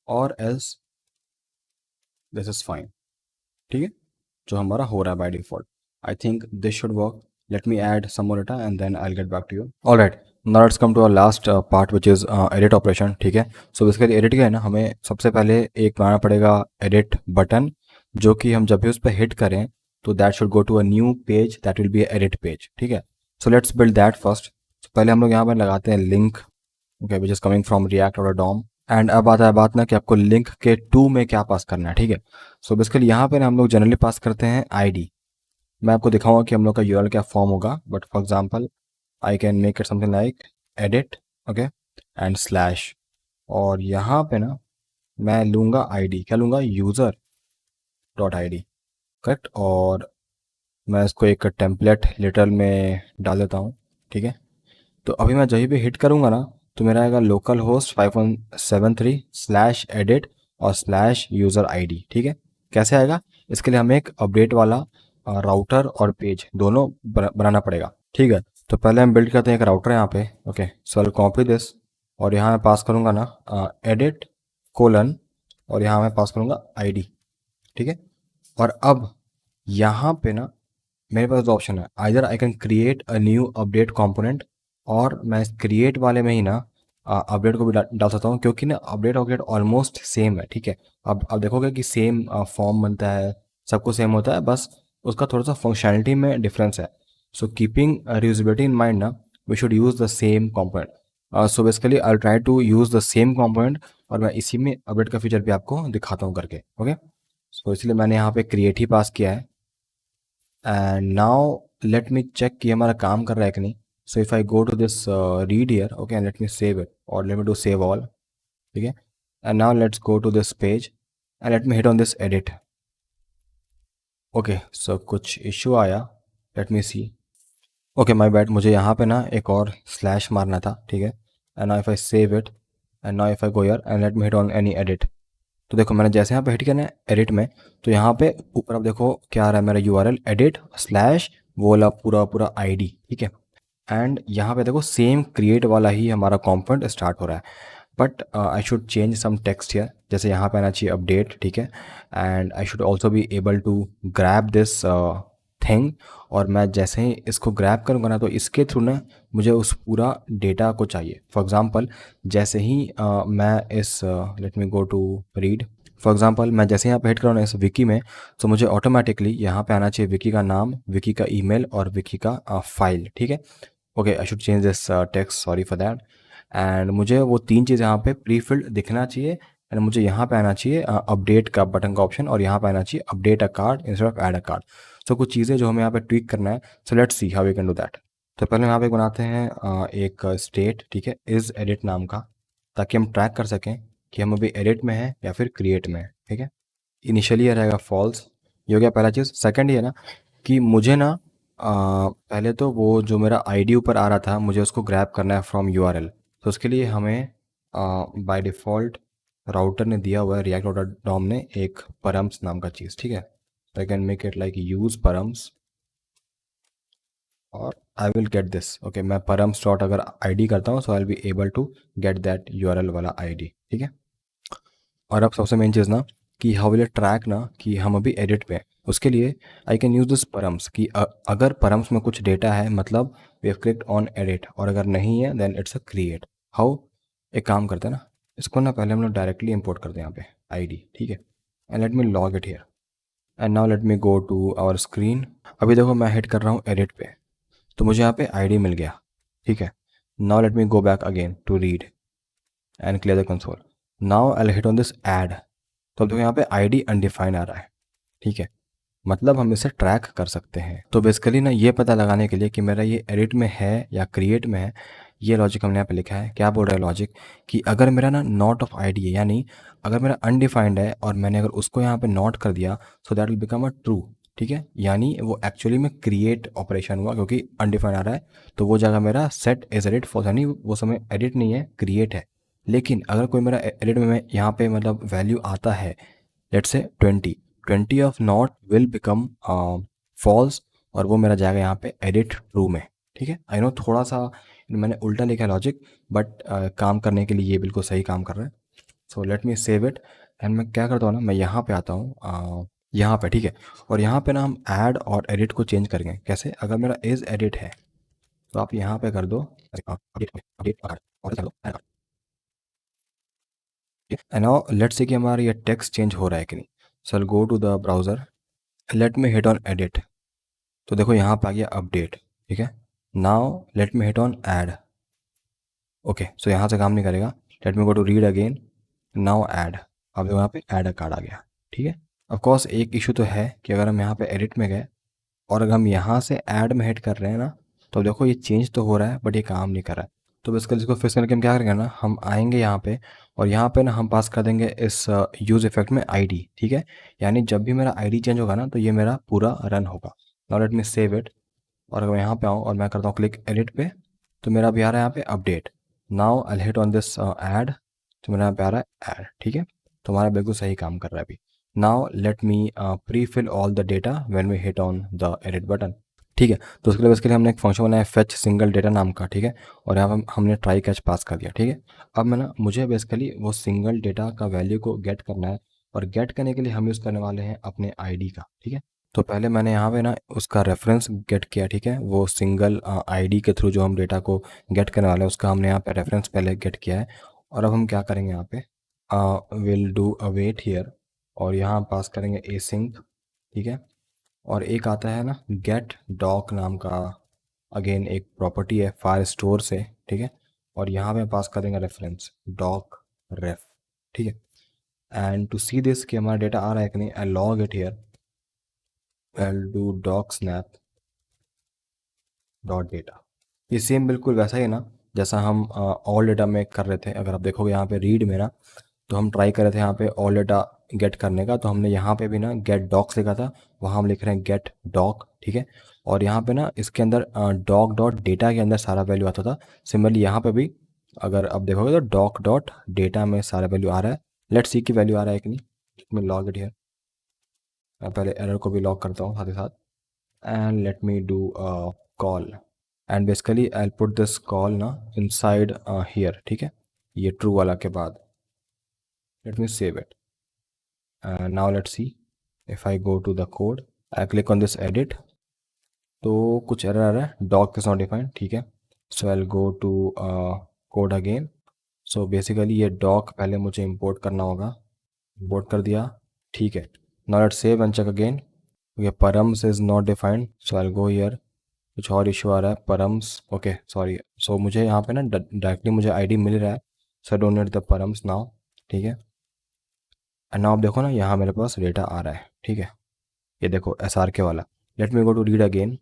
और एल्स दिस इज फाइन, ठीक है, जो हमारा हो रहा है by default. I think this should work. Let me add some more data and then I get back to you. Alright, now let's come to our last part which is edit operation, ठीक है। सो बेसिकली एडिट क्या है ना, हमें सबसे पहले एक बनाना पड़ेगा एडिट बटन, जो कि हम जब भी उस पर हिट करें तो that should go to a new page, that will be edit page, ठीक है। So let's build that first. पहले हम लोग यहाँ पर लगाते हैं link, okay, which is coming from React और डॉम। एंड अब आता है बात ना कि आपको लिंक के टू में क्या पास करना है, ठीक है। सो बेसिकली यहाँ पे ना हम लोग जनरली पास करते हैं आईडी। मैं आपको दिखाऊंगा कि हम लोग का यूआरएल क्या फॉर्म होगा, but for example I can make it something like edit, okay, and slash, और यहाँ पे ना मैं लूँगा आईडी, क्या लूँगा, user dot I D, correct. और मैं इसको एक टेम्पलेट लिटरल में डाल देता हूँ, ठीक है। तो अभी मैं जहीं भी हिट करूँगा ना तो मेरा आएगा लोकल होस्ट 5173 स्लैश एडिट और स्लैश यूज़र आईडी, ठीक है। कैसे आएगा, इसके लिए हमें एक अपडेट वाला राउटर और पेज दोनों बनाना पड़ेगा, ठीक है। तो पहले हम बिल्ड करते हैं एक राउटर यहाँ पे, okay. So I copy this और यहाँ मैं पास करूँगा ना एडिट कोलन, और यहाँ मैं पास करूँगा आईडी, ठीक है। और अब यहाँ पे ना मेरे पास दो ऑप्शन है, either I can create a new update component, और मैं इस क्रिएट वाले में ही ना अपडेट को भी डाल सकता हूँ, क्योंकि ना अपडेट अपडेट ऑलमोस्ट सेम है, ठीक है। अब देखोगे कि सेम फॉर्म बनता है, सब कुछ सेम होता है, बस उसका थोड़ा सा फंक्शनैलिटी में डिफरेंस है। So keeping reusability in mind ना, we should use the same component. So basically I try to use the same component, और मैं इसी में अपडेट का फीचर भी आपको दिखाता हूँ करके, ओके। सो इसलिए मैंने यहाँ पे क्रिएट ही पास किया है। And now let me check कि हमारा काम कर रहा है कि नहीं। So if I go to this read here, okay, and let me save it, और let me do save all, ठीक है। And now let's go to this page and let me hit on this edit, okay. So कुछ इशू आया, let me see, okay, my bad, मुझे यहाँ पे ना एक और स्लैश मारना था, ठीक है। And now if I save it, and now if I go here and let me hit on any edit, तो देखो मैंने जैसे यहाँ पे हिट किया ना एडिट में, तो यहाँ पे ऊपर आप देखो क्या आ रहा है, मेरा यूआरएल एडिट स्लैश वो वाला पूरा पूरा आईडी, ठीक है। एंड यहाँ पे देखो सेम क्रिएट वाला ही हमारा कंपोनेंट स्टार्ट हो रहा है, but I should change some text here, जैसे यहाँ पे आना चाहिए अपडेट, ठीक है। And I should also be able to grab this thing, और मैं जैसे ही इसको ग्रैब करूँगा ना तो इसके थ्रू ना मुझे उस पूरा डेटा को चाहिए। फॉर एग्ज़ाम्पल जैसे ही मैं इस let me go to read, for example मैं जैसे यहाँ पे हिट करूँ ना इस विकी में, तो मुझे ऑटोमेटिकली यहाँ पे आना चाहिए विकी का नाम, विकी का ईमेल और विकी का फाइल, ठीक है। Okay, I should change this text, sorry for that. And मुझे वो तीन चीज़ यहाँ पे प्री फिल्ड दिखना चाहिए, एंड मुझे यहाँ पे आना चाहिए अपडेट का बटन का ऑप्शन, और यहाँ पे आना चाहिए update a card instead of add a card. So कुछ चीज़ें जो हमें यहाँ पे ट्वीक करना है, so let's see how we can do that. तो पहले यहाँ पे बनाते हैं एक स्टेट, ठीक है, इज़ एडिट नाम का, ताकि हम ट्रैक कर सकें कि हम अभी एडिट में हैं या फिर क्रिएट में है, ठीक है। इनिशियली ये रहेगा फॉल्स, ये हो गया पहला चीज़। सेकंड ये ना कि मुझे ना पहले तो वो जो मेरा आईडी ऊपर आ रहा था मुझे उसको ग्रैब करना है फ्रॉम यूआरएल, तो उसके लिए हमें बाय डिफ़ॉल्ट राउटर ने दिया हुआ है, रिएक्ट राउटर डॉम ने एक परम्स नाम का चीज़, ठीक है। I can make it like use params, और I will get this, okay. मैं परम्स डॉट अगर आईडी करता हूँ, so I will be able to get that URL वाला आईडी, ठीक है। और अब सबसे मेन चीज़ ना कि हाउ विल ट्रैक ना कि हम अभी एडिट पे हैं, उसके लिए I can use this params कि अगर परम्स में कुछ डेटा है मतलब we have clicked on edit, और अगर नहीं है then it's a create. How, एक काम करते हैं ना, इसको ना पहले हम लोग डायरेक्टली इंपोर्ट करते हैं यहाँ पे आईडी, ठीक है। And let me log it here, and now let me go to our screen. अभी देखो मैं हिट कर रहा हूँ एडिट पे, तो मुझे यहाँ पे आईडी मिल गया, ठीक है। Now let me go back again to read and clear the console. Now I hit on this add, तो अब देखो यहाँ पे आईडी अनडिफाइंड आ रहा है, ठीक है, मतलब हम इसे ट्रैक कर सकते हैं। तो बेसिकली ना ये पता लगाने के लिए कि मेरा ये एडिट में है या क्रिएट में है, ये लॉजिक हमने यहाँ पे लिखा है। क्या बोल रहा है लॉजिक, कि अगर मेरा ना नॉट ऑफ आईडी है, यानी अगर मेरा अनडिफाइंड है और मैंने अगर उसको यहाँ पे नॉट कर दिया, so that will become a true, ठीक है। यानी वो एक्चुअली में क्रिएट ऑपरेशन हुआ, क्योंकि अनडिफाइंड आ रहा है, तो वो जगह मेरा सेट एज एडिट फॉल्स, यानी वो समय एडिट नहीं है, क्रिएट है। लेकिन अगर कोई मेरा एडिट में यहाँ पे मतलब वैल्यू आता है, let's say 20 off not will become false, और वो मेरा जाएगा यहाँ पे एडिट ट्रू में, ठीक है। आई नो थोड़ा सा मैंने उल्टा लिखा है लॉजिक, बट काम करने के लिए ये बिल्कुल सही काम कर रहा है। So let me save it and मैं क्या करता हूँ ना, मैं यहाँ पे आता हूँ यहाँ पे, ठीक है। और यहाँ पे ना हम ऐड और एडिट को चेंज करेंगे। कैसे? अगर मेरा इज एडिट है तो आप यहाँ पे कर दो अपडेट अपडेट और कर दो एंड नाउ लेट्स से कि हमारा ये टेक्स्ट चेंज हो रहा है कि नहीं। So I go to the browser, let me hit on edit, तो देखो यहाँ पे आ गया अपडेट, ठीक है। Now let me hit on add, okay so यहाँ से काम नहीं करेगा। Let me go to read again, now add, अब देखो यहाँ पे ऐड कार्ड आ गया, ठीक है। ऑफ कोर्स एक इशू तो है कि अगर हम यहाँ पे एडिट में गए और अगर हम यहाँ से ऐड में हिट कर रहे हैं ना, तो देखो ये चेंज तो हो रहा है बट ये काम नहीं कर रहा है। तो बेसिकली इसको फिक्स करने के हम क्या करेंगे ना, हम आएंगे यहाँ पे और यहाँ पे ना हम पास कर देंगे इस यूज़ इफेक्ट में आईडी, ठीक है। यानी जब भी मेरा आईडी चेंज होगा ना तो ये मेरा पूरा रन होगा। Now let me save it, और अगर मैं यहाँ पे आऊँ और मैं करता हूँ क्लिक एडिट पे, तो मेरा भी आ रहा है यहाँ पे update. Now I hit on this add, तो मेरा यहाँ पे आ रहा है ऐड, ठीक है। तो हमारा बिल्कुल सही काम कर रहा है अभी। Now let me prefill all the data when we hit on the edit button, ठीक है। तो उसके लिए बेसिकली हमने एक फंक्शन बनाया फेच सिंगल डेटा नाम का, ठीक है। और यहाँ पर हमने ट्राई कैच पास कर दिया, ठीक है। अब मैं ना मुझे बेसिकली वो सिंगल डेटा का वैल्यू को गेट करना है, और गेट करने के लिए हम यूज़ करने वाले हैं अपने आईडी का, ठीक है। तो पहले मैंने यहाँ पे ना उसका रेफरेंस गेट किया, ठीक है। वो सिंगल आईडी के थ्रू जो हम डेटा को गेट करने वाले हैं उसका हमने यहाँ पे रेफरेंस पहले गेट किया है। और अब हम क्या करेंगे यहाँ पे, विल डू अवेट हियर, और यहाँ पास करेंगे एसिंक, ठीक है। और एक आता है ना गेट डॉक नाम का, अगेन एक प्रॉपर्टी है फाइल स्टोर से, ठीक है। और यहाँ पे पास करेंगे रेफरेंस डॉक रेफ, ठीक है। एंड टू सी दिस कि हमारा डेटा आ रहा है कि नहीं, I log it here, I do doc snap dot data. ये सेम बिल्कुल वैसा ही है ना जैसा हम ऑल डेटा में कर रहे थे। अगर आप देखोगे यहाँ पे रीड में ना, तो हम ट्राई कर रहे थे यहाँ पे ऑल डेटा गेट करने का, तो हमने यहाँ पे भी ना गेट डॉक्स लिखा था, वहाँ हम लिख रहे हैं गेट डॉक, ठीक है। और यहाँ पे ना इसके अंदर डॉक डॉट डेटा के अंदर सारा वैल्यू आता था। सिमिलरली यहाँ पे भी अगर आप देखोगे तो डॉक डॉट डेटा में सारा वैल्यू आ रहा है। लेट्स सी की वैल्यू आ रहा है कि नहीं। मैं लॉग इट हियर, मैं पहले एरर को भी लॉग करता हूँ साथ ही साथ, and let me do call, and basically I put this call ना इनसाइड हियर, ठीक है। ये ट्रू वाला के बाद let me save it, now let's see if I go to the code, I click on this edit, तो कुछ एरर आ रहा है, डॉग इज नॉट डिफाइंड, ठीक है। So I go to code again. So basically ये डॉग पहले मुझे इंपोर्ट करना होगा, इंपोर्ट कर दिया, ठीक है। Now let's save and check again, ये params is not defined, so I go here, कुछ और इशू आ रहा है परम्स, ओके सॉरी। सो मुझे यहाँ पे ना डायरेक्टली मुझे आईडी मिल रहा है, so don't need the params now, ठीक है। एंड नाउ आप देखो ना यहाँ मेरे पास डेटा आ रहा है, ठीक है। ये देखो एस आर के वाला। Let me go to read again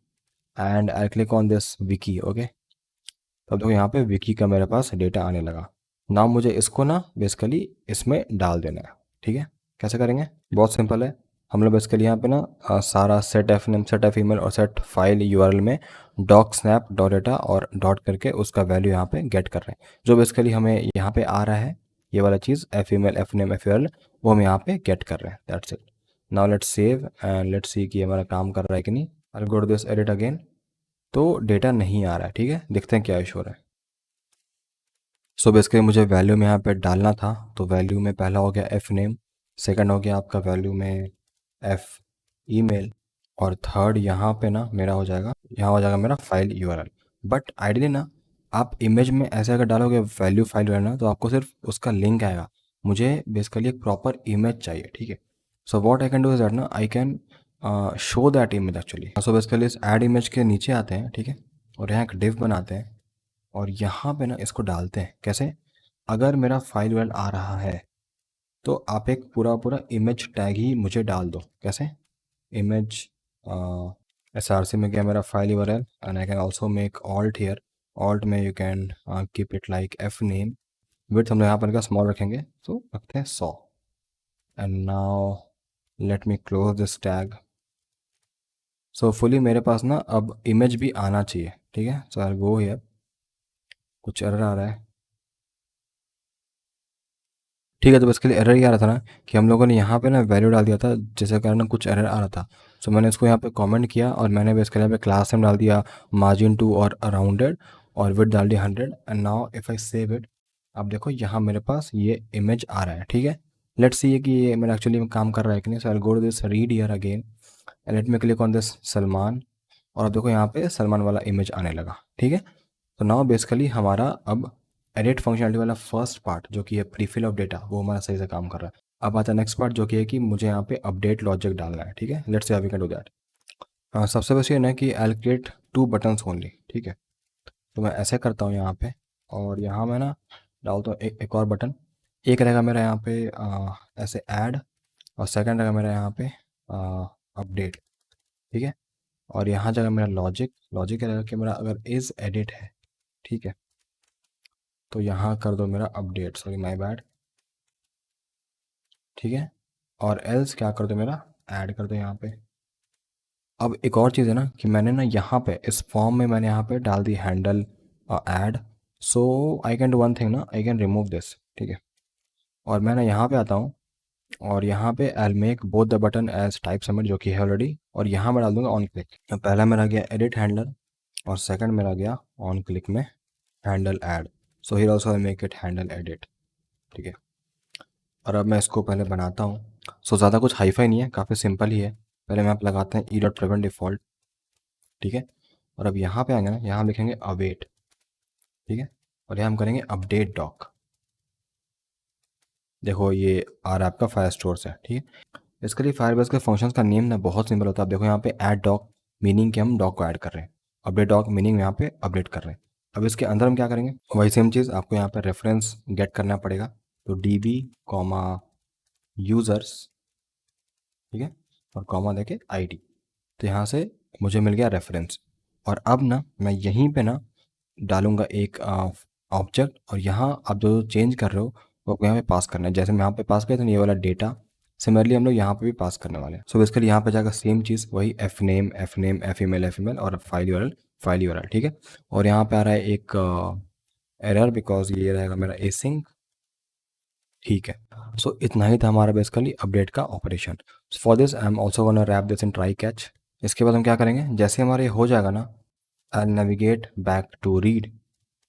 and I click on this wiki, okay. तब देखो यहाँ पे विकी का मेरे पास डेटा आने लगा। नाउ मुझे इसको ना बेसिकली इसमें डाल देना है, ठीक है। कैसे करेंगे? बहुत सिंपल है। हम लोग बेसिकली यहाँ पे ना सारा set F name, set F email और सेट फाइल यूआरएल में डॉक स्नैप डॉट डेटा और डॉट करके उसका वैल्यू यहाँ पे गेट कर रहे हैं। जो बेसिकली हमें यहाँ पे आ रहा है ये वाला चीज़ F email F name F URL, वो हम यहाँ पे गेट कर रहे हैं, that's it. Now let's save and let's see कि हमारा काम कर रहा है कि नहीं। I go to this edit again, तो डेटा नहीं आ रहा है, ठीक है। देखते हैं क्या इशू हो रहा है। सो बेसिकली मुझे वैल्यू में यहाँ पे डालना था, तो वैल्यू में पहला हो गया एफ नेम, सेकंड हो गया आपका वैल्यू में एफ ईमेल, और थर्ड यहाँ पे ना मेरा हो जाएगा, यहाँ हो जाएगा मेरा फाइल यूआरएल। बट आइडियली ना आप इमेज में ऐसे अगर डालोगे वैल्यू फाइल यूआरएल ना, तो आपको सिर्फ उसका लिंक आएगा। मुझे बेसिकली एक प्रॉपर इमेज चाहिए, ठीक है। So what I can do is that ना I can show that image actually. So basically इस ऐड इमेज के नीचे आते हैं, ठीक है, और यहाँ एक डिव बनाते हैं और यहाँ पे ना इसको डालते हैं। कैसे? अगर मेरा फाइल वेल आ रहा है तो आप एक पूरा पूरा इमेज टैग ही मुझे डाल दो। कैसे? इमेज एस आर सी में गया मेरा file URL and I can also make alt here. Alt में you can keep it like F name, width हम लोग यहाँ पर स्मॉल रखेंगे तो रखते हैं 100। And now let me close this tag. So fully मेरे पास ना अब इमेज भी आना चाहिए, ठीक है। सो आई गो हियर, कुछ एरर आ रहा है, ठीक है, तो बेसिकली एरर ये आ रहा था ना कि हम लोगों ने यहाँ पे ना वैल्यू डाल दिया था, जिसके कारण कुछ एरर आ रहा था। सो मैंने इसको यहाँ पे कमेंट किया और मैंने बेसिकली यहाँ पे क्लास नेम डाल दिया मार्जिन टू और अराउंडेड, और विड्थ डाल दिया 100। And now if I save it, अब देखो यहाँ मेरे पास ये इमेज आ रहा है। ठीक है, लेट्स सी कि ये मेरा एक्चुअली में काम कर रहा है कि नहीं। So I go to this read here again and let me click on this Salman, और अब देखो यहाँ पे सलमान वाला इमेज आने लगा। ठीक है, तो नाउ बेसिकली हमारा अब एडिट फंक्शनलिटी वाला फर्स्ट पार्ट जो कि है प्रीफिल ऑफ डेटा, वो हमारा सही से काम कर रहा है। अब आता है नेक्स्ट पार्ट जो कि है कि मुझे यहाँ पे अपडेट लॉजिक डालना है। ठीक है, let's say how we can do that. सबसे बस ये ना कि आई क्रिएट 2 बटन्स ओनली। ठीक है, तो मैं ऐसे करता हूँ यहाँ पे, और यहाँ मैं ना डालता हूँ एक और बटन। एक रहेगा मेरा यहाँ पे ऐसे ऐड, और सेकंड रहेगा मेरा यहाँ पे अपडेट। ठीक है, और यहाँ जगह मेरा लॉजिक लॉजिक रहेगा कि मेरा अगर इज़ एडिट है, ठीक है, तो यहाँ कर दो मेरा अपडेट, सॉरी माय बैड। ठीक है, और एल्स क्या कर दो मेरा ऐड कर दो यहाँ पे। अब एक और चीज़ है ना कि मैंने ना यहाँ पे इस फॉर्म में मैंने यहाँ पे डाल दी handle add. So I can do one thing ना, आई कैन रिमूव दिस। ठीक है, और मैं ना यहाँ पे आता हूँ, और यहाँ पे I make both the button as type submit जो कि है ऑलरेडी, और यहाँ मैं डाल दूंगा ऑन क्लिक। पहला मेरा गया एडिट हैंडलर, और सेकंड मेरा गया ऑन क्लिक में handle add. So here also I make it handle edit. ठीक है, और अब मैं इसको पहले बनाता हूँ। सो ज़्यादा कुछ हाईफाई नहीं है, काफ़ी सिंपल ही है। पहले मैं आप लगाते हैं ई डॉट प्रिवेंट डिफ़ॉल्ट। ठीक है, और अब यहाँ पे आएंगे ना, यहाँ हम लिखेंगे अवेट। ठीक है, और यहाँ हम करेंगे अपडेट डॉक। देखो ये आ रहा है आपका फायर स्टोर से। ठीक है, इसके लिए फायरबेस के फंक्शंस का नेम ना बहुत सिंपल होता है। आप देखो यहाँ पे ऐड डॉक, मीनिंग कि हम डॉक को ऐड कर रहे हैं। अपडेट डॉक मीनिंग यहाँ पे अपडेट कर रहे हैं। अब इसके अंदर हम क्या करेंगे, वही सेम चीज़ आपको यहाँ पे रेफरेंस गेट करना पड़ेगा। तो डी बी कॉमा यूज़र्स, ठीक है, और कॉमा देके आईडी। तो यहाँ से मुझे मिल गया रेफरेंस। और अब ना मैं यहीं पे ना डालूंगा एक ऑब्जेक्ट, और यहाँ आप जो चेंज कर रहे हो वो आपको यहाँ पे पास करना है। जैसे मैं यहाँ पे पास किया था ये वाला डेटा, सिमिलरली हम लोग यहाँ पे भी पास करने वाले हैं। सो बेसिकली यहाँ पे जाकर सेम चीज़ वही एफ नेम एफ ईमेल और फाइल यूआरएल। ठीक है, और यहाँ पे आ रहा है एक एरर बिकॉज ये रहेगा मेरा एसिंग। ठीक है, सो इतना ही था हमारा बेसिकली अपडेट का operation. For this I am also gonna rap this in try catch. इसके बाद हम क्या करेंगे, जैसे हमारे ये हो जाएगा ना, I navigate back to read,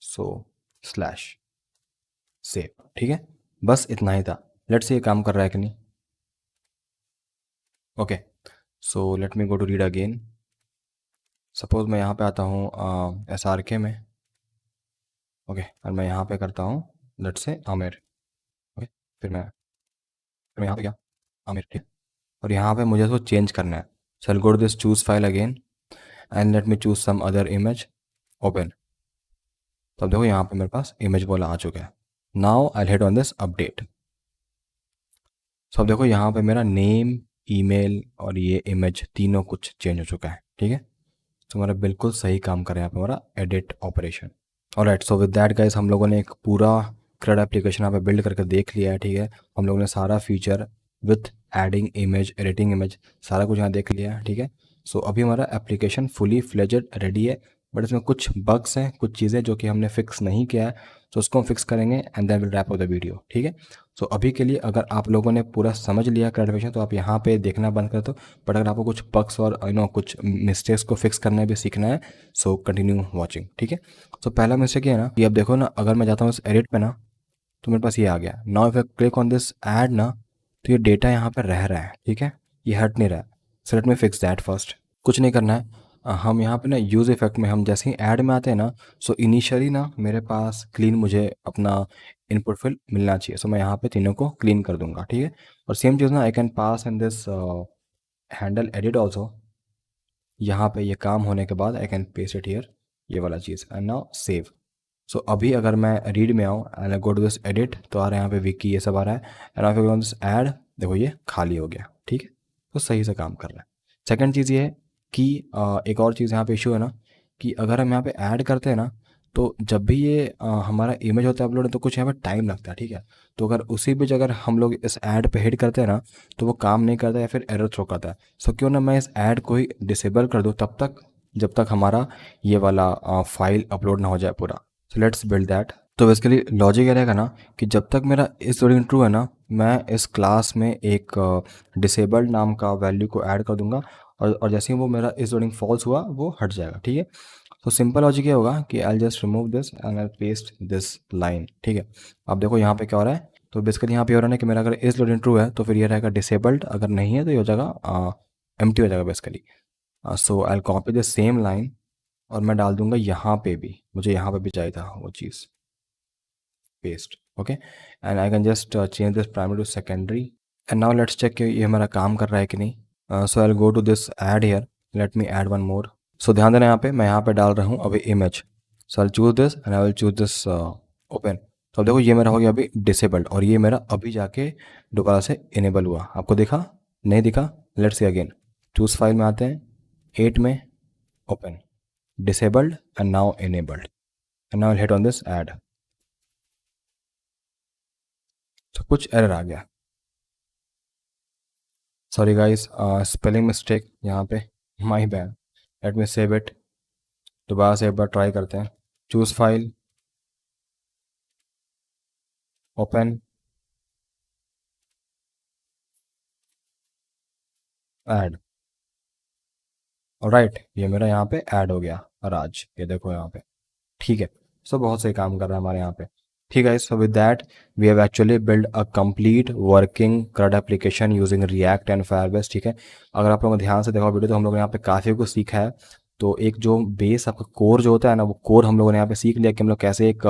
so slash save. ठीक है, बस इतना ही था। लेट्स से ये काम कर रहा है कि नहीं। Okay, so let me go to read again. Suppose मैं यहाँ पे आता हूँ एस आर के में। ओके, और मैं यहाँ पे करता हूँ लेट्स से आमिर। ओके, फिर मैं यहाँ पे क्या आमिर। ठीक, और यहाँ पे मुझे इसको चेंज करना है। So I go to this choose file again and let me choose some other image, open. तो अब देखो यहाँ पे मेरे पास इमेज वाला आ चुका है। Now I hit on this update. So अब देखो यहाँ पे मेरा नेम, ईमेल और ये इमेज तीनों कुछ चेंज हो चुका है। ठीक है, तो हमारा बिल्कुल सही काम कर रहा है यहाँ पे हमारा edit operation. Alright, so with that guys हम लोगों ने एक पूरा CRUD एप्लीकेशन यहाँ पे बिल्ड करके देख लिया है। ठीक है, हम लोगों ने सारा feature with adding image, editing image, सारा कुछ यहाँ देख लिया है। ठीक है, सो अभी हमारा एप्लीकेशन फुली फ्लेजेड रेडी है, बट इसमें कुछ बग्स हैं, कुछ चीज़ें जो कि हमने फिक्स नहीं किया है। तो उसको हम फिक्स करेंगे and then will wrap up the video. ठीक है, सो अभी के लिए अगर आप लोगों ने पूरा समझ लिया CRUD एप्लीकेशन तो आप यहाँ पे देखना बंद कर दो। बट अगर आपको कुछ बग्स और कुछ मिस्टेक्स को फिक्स करना भी सीखना है, सो कंटिन्यू वॉचिंग। ठीक है, सो पहला मिस्टेक ये है ना कि अब देखो ना, अगर मैं जाता हूँ इस एडिट पे ना, तो मेरे पास ये आ गया। Now if I click on this add ना, तो ये डेटा यहाँ पे रह रहा है। ठीक है, ये हट नहीं रहा है। So let me fix that first. कुछ नहीं करना है, हम यहाँ पे ना यूज़ इफेक्ट में हम जैसे ही ऐड में आते हैं ना, सो इनिशियली ना मेरे पास क्लीन मुझे अपना इनपुट फिल मिलना चाहिए। सो मैं यहाँ पे तीनों को क्लीन कर दूंगा। ठीक है, और सेम चीज़ ना I can pass in this handle edit also. यहाँ पे ये काम होने के बाद I can paste it here, ये वाला चीज़, एंड नाउ सेव। सो अभी अगर मैं रीड में आऊँ and I go to this edit, तो आ रहा है यहाँ पे विकी ये सब आ रहा है। And I go this add, देखो ये खाली हो गया। ठीक है, तो सही से काम कर रहा है। सेकंड चीज़ ये है कि एक और चीज़ यहाँ पे इशू है ना कि अगर हम यहाँ पे ऐड करते हैं ना, तो जब भी ये हमारा इमेज होता है अपलोड, तो कुछ यहाँ पे टाइम लगता है। ठीक है, तो अगर उसी बीच अगर हम लोग इस ऐड पे हिट करते हैं ना, तो वो काम नहीं करता या फिर एरर थ्रो करता है। सो क्यों ना मैं इस ऐड को ही डिसेबल कर दूँ तब तक, जब तक हमारा ये वाला फाइल अपलोड ना हो जाए पूरा। सो लेट्स बिल्ड दैट। तो बेसिकली लॉजिक ये रहेगा ना कि जब तक मेरा इस लोडिंग ट्रू है ना, मैं इस क्लास में एक डिसेबल्ड नाम का वैल्यू को ऐड कर दूंगा, और जैसे ही वो मेरा इस लोडिंग फॉल्स हुआ वो हट जाएगा, ठीक है। तो सिंपल लॉजिक ये होगा कि आई just remove this and I paste this line, ठीक है। अब देखो यहाँ पे क्या हो रहा है, तो बेसिकली यहाँ पे हो रहा है ना कि मेरा अगर इस लोडिंग ट्रू है तो फिर ये रहेगा डिसेबल्ड, अगर नहीं है तो ये हो जाएगा एम्प्टी हो जाएगा basically. So I copy the same line और मैं डाल दूंगा यहाँ पे भी, मुझे यहाँ पे भी चाहिए था वो चीज़, paste, okay. And I can just change this primary to secondary. And now let's check कि ये हमारा काम कर रहा है कि नहीं। So I go to this add here, let me add one more. So ध्यान देना यहाँ पे, मैं यहाँ पे डाल रहा हूँ अभी image. So I choose this and I will choose this open. तो अब देखो ये मेरा हो गया अभी डिसेबल्ड, और ये मेरा अभी जाके दोबारा से इनेबल हुआ। आपको दिखा? नहीं दिखा? Let's see again. Choose file में आते हैं, 8 में open, disabled and now enabled, and now hit on this add. तो कुछ एरर आ गया, सॉरी गाइस, स्पेलिंग मिस्टेक यहाँ पे, my bad. Late me save it, दोबारा से एक बार ट्राई करते हैं। Choose file, open, add. Right, ये मेरा यहाँ पे ऐड हो गया राज, ये देखो यहाँ पे, ठीक है। सो बहुत सही काम कर रहा है हमारे यहाँ पे, ठीक है। So with that we have actually build a complete working CRUD application using React and Firebase, ठीक है। अगर आप लोगों ने ध्यान से देखा वीडियो तो हम लोग ने यहाँ पे काफ़ी कुछ सीखा है। तो एक जो बेस आपका कोर जो होता है ना, वो कोर हम लोगों ने यहाँ पे सीख लिया कि हम लोग कैसे एक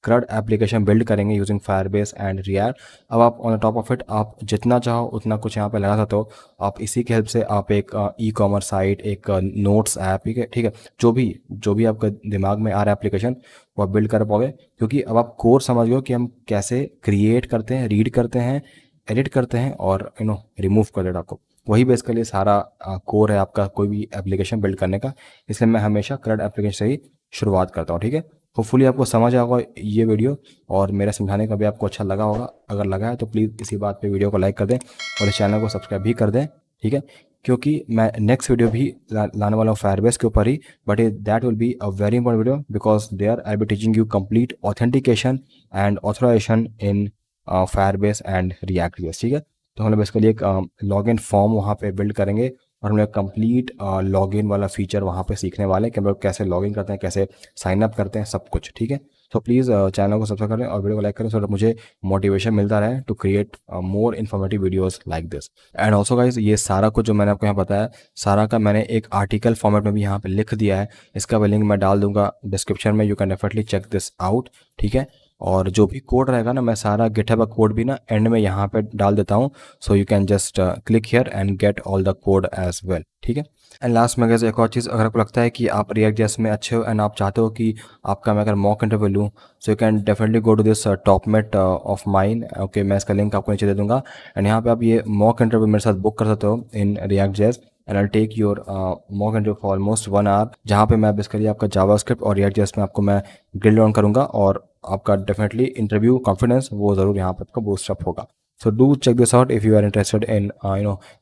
CRUD एप्लीकेशन बिल्ड करेंगे यूजिंग फायरबेस एंड रिएक्ट। अब आप on the top of it आप जितना चाहो उतना कुछ यहाँ पे लगा सकते हो। आप इसी की हेल्प से आप एक ई कॉमर्स साइट, एक नोट्स ऐप, ठीक है, ठीक है, जो भी आपका दिमाग में आ रहा है एप्लीकेशन, वो आप बिल्ड कर पाओगे। क्योंकि अब आप कोर समझ गए हो कि हम कैसे क्रिएट करते हैं, रीड करते हैं, एडिट करते हैं और रिमूव कर देता आपको। वही बेसिकली सारा कोर है आपका कोई भी एप्लीकेशन बिल्ड करने का। इसलिए मैं हमेशा CRUD एप्लीकेशन से ही शुरुआत करता हूँ, ठीक है। होपफुली आपको समझ आया होगा ये वीडियो, और मेरा समझाने का भी आपको अच्छा लगा होगा। अगर लगा है तो प्लीज़ इसी बात पे वीडियो को लाइक कर दें और इस चैनल को सब्सक्राइब भी कर दें, ठीक है। क्योंकि मैं नेक्स्ट वीडियो भी लाने वाला हूँ फायरबेस के ऊपर ही, but that will be a very important video because there I be teaching you complete authentication and authorization in Firebase and React base, ठीक है। तो हम लोग बेसिकली एक लॉगिन फॉर्म वहाँ पे बिल्ड करेंगे, और हम लोग कंप्लीट लॉगिन वाला फीचर वहाँ पे सीखने वाले हैं कि हम लोग कैसे लॉगिन करते हैं, कैसे साइन अप करते हैं, सब कुछ, ठीक है। तो प्लीज़ चैनल को सब्सक्राइब करें और वीडियो को लाइक करें, सो दैट मुझे मोटिवेशन मिलता रहे to create more informative videos like this. And also guys, ये सारा कुछ जो मैंने आपको यहाँ बताया, सारा का मैंने एक आर्टिकल फॉर्मेट में भी यहाँ पे लिख दिया है। इसका भी लिंक मैं डाल दूंगा डिस्क्रिप्शन में, you can definitely check this out, ठीक है। और जो भी कोड रहेगा ना, मैं सारा गिटहब का कोड भी ना एंड में यहाँ पे डाल देता हूँ, so you can just click here and get all the code as well, ठीक है। एंड लास्ट में अगर एक और चीज़, अगर आपको लगता है कि आप रिएक्ट जेएस में अच्छे हो एंड आप चाहते हो कि आपका मैं अगर मॉक इंटरव्यू लूँ, so you can definitely go to this Topmate of mine, okay. मैं इसका लिंक आपको नीचे दे दूंगा, एंड यहाँ पे आप ये मॉक इंटरव्यू मेरे साथ बुक कर सकते हो in React JS, and I take your mock interview for almost 1 hour, जहाँ पे मैं बेसिकली आपका जावास्क्रिप्ट और रिएक्ट जेएस में आपको मैं ड्रिल डाउन करूँगा, और आपका डेफिनेटली इंटरव्यू कॉन्फिडेंस वो ज़रूर यहाँ पे आपका बूस्ट अप होगा। So do check this out if you are interested in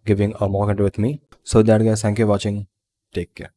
giving a mock interview with me. So that guys, thank you for watching. Take care.